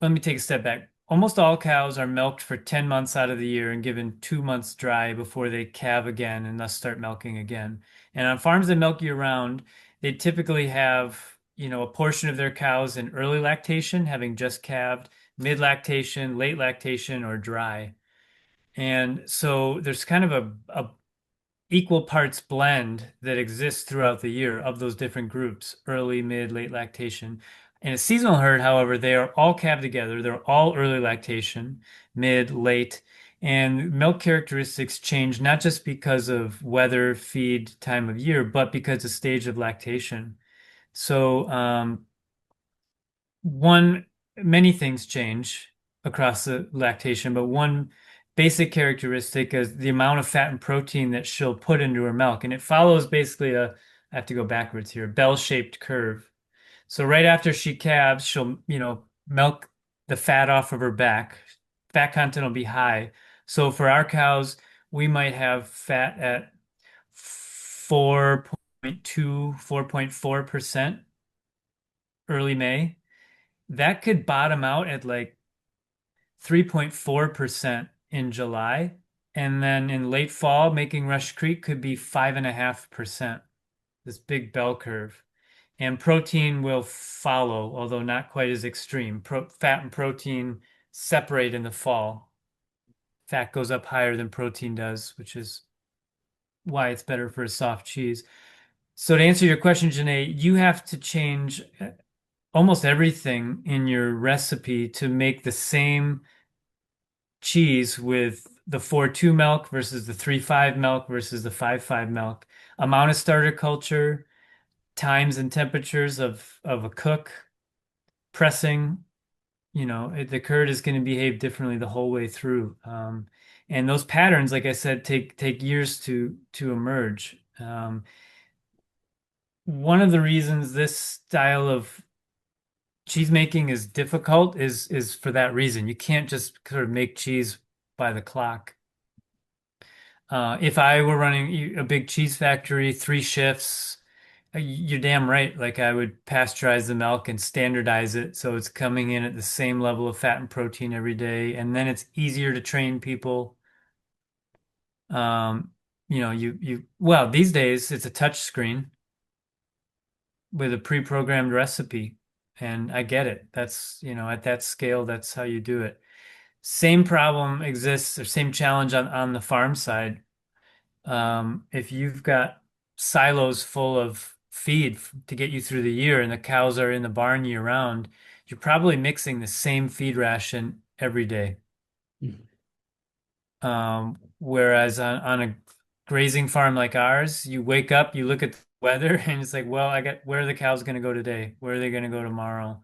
let me take a step back. Almost all cows are milked for 10 months out of the year and given 2 months dry before they calve again and thus start milking again. And on farms that milk year round, they typically have, a portion of their cows in early lactation, having just calved, mid lactation, late lactation, or dry. And so there's kind of a equal parts blend that exists throughout the year of those different groups, early, mid, late lactation. In a seasonal herd, however, they are all calved together. They're all early lactation, mid, late, and milk characteristics change not just because of weather, feed, time of year, but because of stage of lactation. So many things change across the lactation, but one basic characteristic is the amount of fat and protein that she'll put into her milk. And it follows basically I have to go backwards here, bell-shaped curve. So right after she calves, she'll, milk the fat off of her back. Fat content will be high. So for our cows, we might have fat at 4.2, 4.4% early May. That could bottom out at like 3.4% in July. And then in late fall, making Rush Creek could be 5.5%, this big bell curve. And protein will follow, although not quite as extreme. Fat and protein separate in the fall. Fat goes up higher than protein does, which is why it's better for a soft cheese. So to answer your question, Janae, you have to change almost everything in your recipe to make the same cheese with the 4.2 milk versus the 3.5 milk versus the 5.5 milk. Amount of starter culture, times and temperatures of a cook, pressing, the curd is going to behave differently the whole way through. And those patterns, like I said, take years to emerge. One of the reasons this style of cheese making is difficult is for that reason. You can't just sort of make cheese by the clock. If I were running a big cheese factory, 3 shifts, you're damn right. Like I would pasteurize the milk and standardize it so it's coming in at the same level of fat and protein every day, and then it's easier to train people. Well, these days it's a touch screen with a pre-programmed recipe, and I get it. That's, at that scale, that's how you do it. Same problem exists, or same challenge on the farm side. If you've got silos full of feed to get you through the year and the cows are in the barn year round, you're probably mixing the same feed ration every day. Whereas on a grazing farm like ours, you wake up, you look at the weather, and it's like, well, where are the cows going to go today? Where are they going to go tomorrow?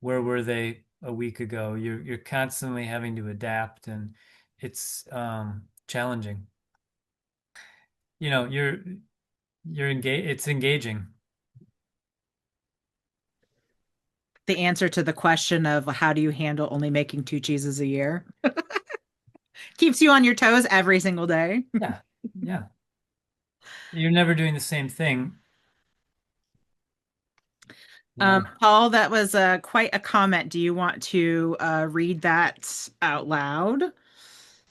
Where were they a week ago? You're constantly having to adapt, and it's challenging. You're engaged. It's engaging. The answer to the question of how do you handle only making 2 cheeses a year keeps you on your toes every single day. Yeah. You're never doing the same thing. Paul, that was quite a comment. Do you want to read that out loud?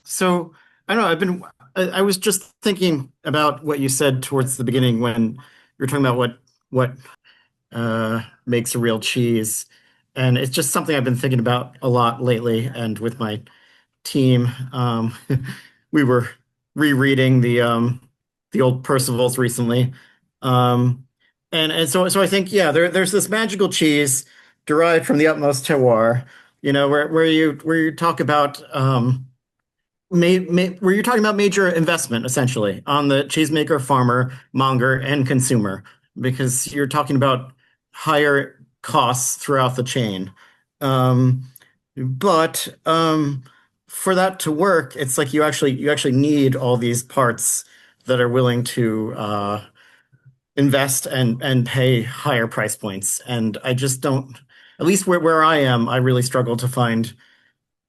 So I don't know. I was just thinking about what you said towards the beginning when you were talking about what makes a real cheese, and it's just something I've been thinking about a lot lately. And with my team, we were rereading the old Percivals recently. And so I think, yeah, there's this magical cheese derived from the utmost terroir, where you talk about where you're talking about major investment essentially on the cheesemaker, farmer, monger, and consumer, because you're talking about higher costs throughout the chain. But for that to work, it's like you actually need all these parts that are willing to invest and pay higher price points. And I just don't, at least where I am, I really struggle to find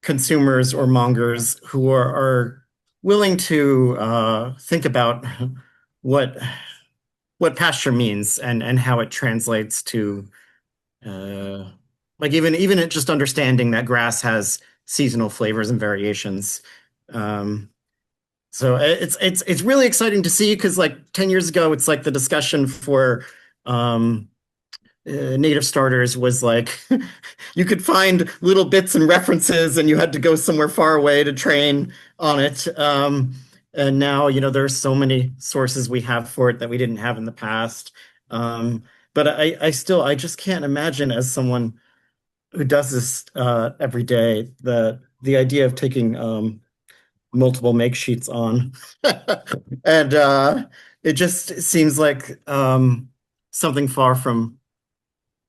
consumers or mongers who are willing to think about what pasture means and how it translates to like even it just understanding that grass has seasonal flavors and variations. So it's really exciting to see, because like 10 years ago, it's like the discussion for native starters was like you could find little bits and references and you had to go somewhere far away to train on it. And now, there's so many sources we have for it that we didn't have in the past. But I just can't imagine, as someone who does this every day, the idea of taking multiple make sheets on. And it just seems like something far from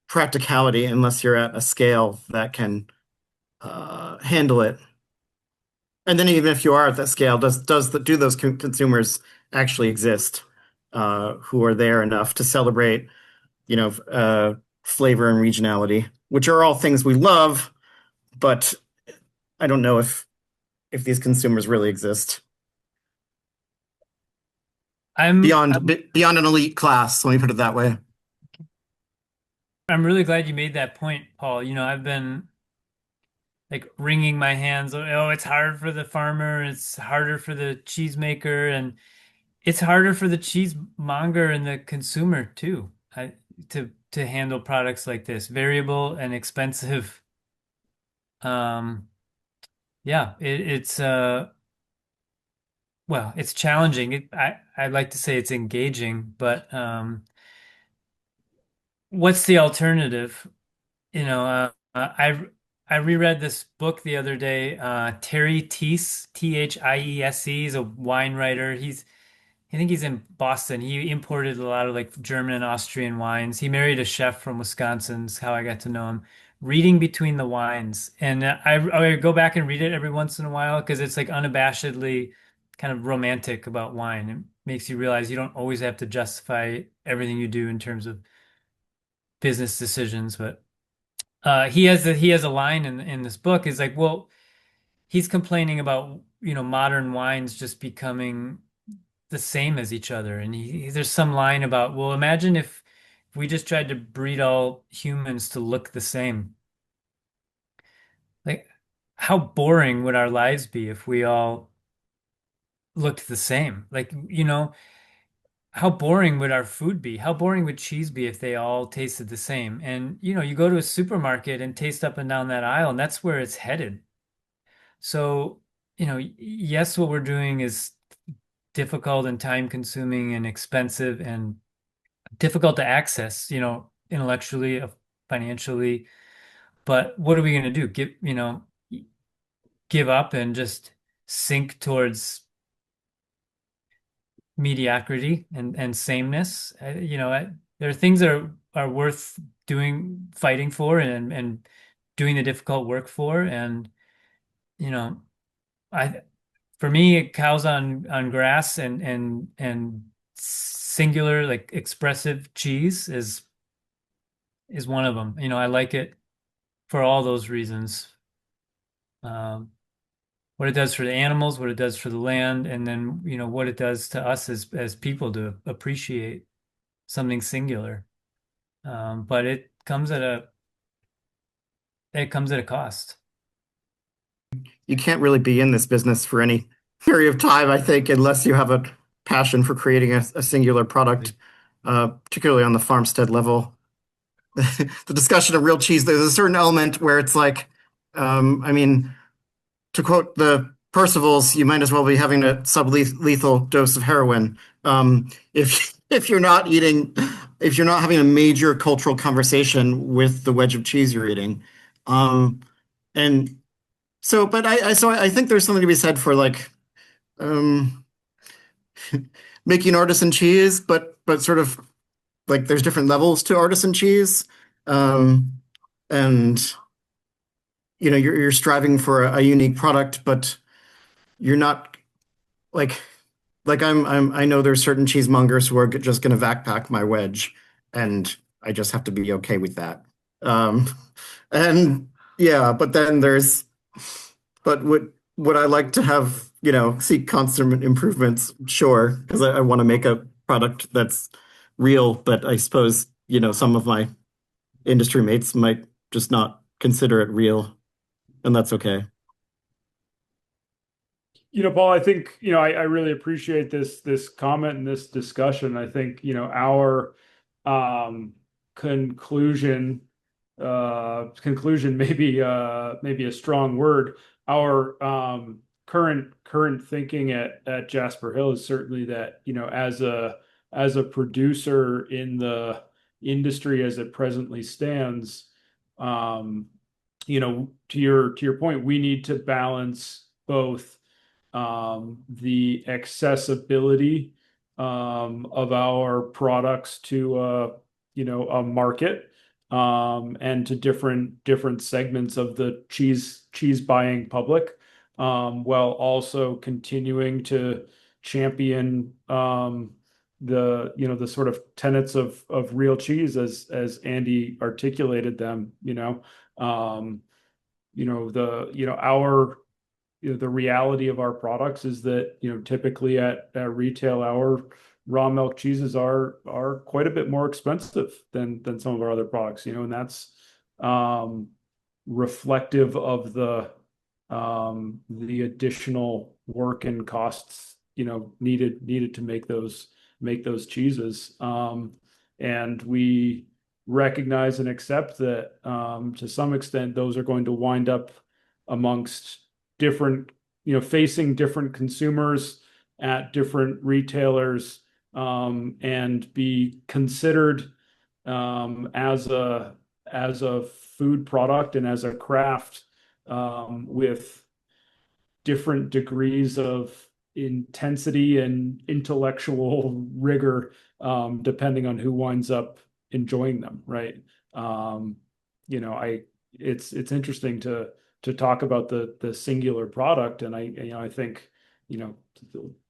practicality, unless you're at a scale that can handle it. And then even if you are at that scale, do those consumers actually exist who are there enough to celebrate, flavor and regionality, which are all things we love, but I don't know if these consumers really exist beyond an elite class. Let me put it that way. I'm really glad you made that point, Paul. I've been like wringing my hands. Oh, it's hard for the farmer. It's harder for the cheesemaker, and it's harder for the cheesemonger and the consumer too. To handle products like this, variable and expensive. Yeah, it's well, it's challenging. I'd like to say it's engaging, but what's the alternative? I reread this book the other day. Terry Thies, Thiese, is a wine writer. I think he's in Boston. He imported a lot of like German and Austrian wines. He married a chef from Wisconsin, is how I got to know him. Reading Between the Wines. And I go back and read it every once in a while because it's like unabashedly kind of romantic about wine. It makes you realize you don't always have to justify everything you do in terms of business decisions. But he has a line in this book is like, well, he's complaining about, modern wines just becoming the same as each other. And there's some line about, well, imagine if we just tried to breed all humans to look the same. Like, how boring would our lives be if we all looked the same? Like, how boring would our food be? How boring would cheese be if they all tasted the same? And, you go to a supermarket and taste up and down that aisle, and that's where it's headed. So, yes, what we're doing is difficult and time consuming and expensive and difficult to access, intellectually, financially. But what are we going to do? Give up and just sink towards mediocrity and sameness? There are things that are worth fighting for and doing the difficult work for. And, for me, cows on grass and singular, like expressive cheese is one of them. I like it for all those reasons. What it does for the animals, what it does for the land, and then, what it does to us as people to appreciate something singular. But it comes at a cost. You can't really be in this business for any period of time, I think, unless you have a passion for creating a singular product, particularly on the farmstead level. The discussion of real cheese, there's a certain element where it's like, I mean, to quote the Percivals, you might as well be having a sublethal dose of heroin. If you're not having a major cultural conversation with the wedge of cheese you're eating. And so, but I think there's something to be said for like making artisan cheese, but sort of like there's different levels to artisan cheese. And you're striving for a unique product, but you're not like I know there's certain cheesemongers who are just going to backpack my wedge, and I just have to be okay with that. And yeah, but then would I like to have, seek constant improvements? Sure, because I want to make a product that's real, but I suppose, some of my industry mates might just not consider it real, and that's okay. Paul, I think, I really appreciate this comment and this discussion. I think, our conclusion maybe a strong word. Our current thinking at Jasper Hill is certainly that, as a producer in the industry as it presently stands, to your point, we need to balance both the accessibility of our products to a market and to different segments of the cheese buying public, while also continuing to champion the sort of tenets of real cheese as Andy articulated them. The reality of our products is that, typically at retail, our raw milk cheeses are quite a bit more expensive than some of our other products, and that's reflective of the additional work and costs, needed to make those cheeses. And we recognize and accept that to some extent those are going to wind up amongst different, facing different consumers at different retailers, and be considered as a food product and as a craft, with different degrees of intensity and intellectual rigor, depending on who winds up enjoying them, right? It's interesting to talk about the singular product, and I think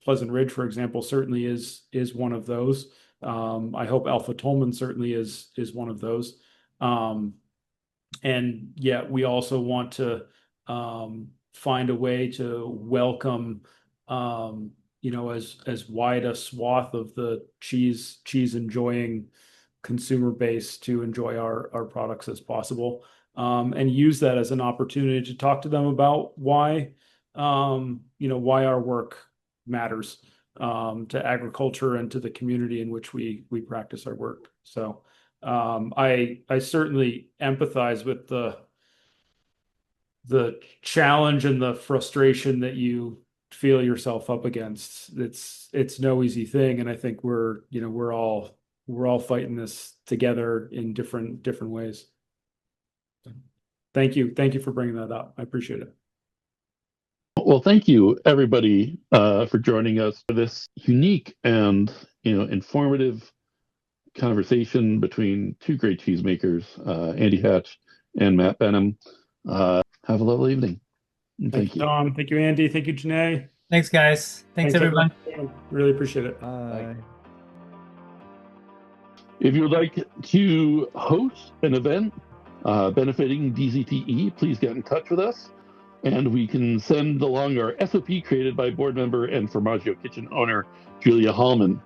Pleasant Ridge, for example, certainly is one of those. I hope Alpha Tolman certainly is one of those. And yet we also want to find a way to welcome as wide a swath of the cheese enjoying consumer base to enjoy our products as possible. And use that as an opportunity to talk to them about why our work matters to agriculture and to the community in which we practice our work. So I certainly empathize with the challenge and the frustration that you feel yourself up against. It's no easy thing, and I think we're all fighting this together in different ways. Thank you for bringing that up. I appreciate it. Well, thank you, everybody, for joining us for this unique and informative conversation between two great cheesemakers, Andy Hatch and Matt Benham. Have a lovely evening. Thank you, Tom. Thank you, Andy. Thank you, Janae. Thanks, guys. Thanks everyone. Really appreciate it. Bye. If you would like to host an event benefiting DZTE, please get in touch with us, and we can send along our SOP created by board member and Formaggio Kitchen owner Julia Hallman.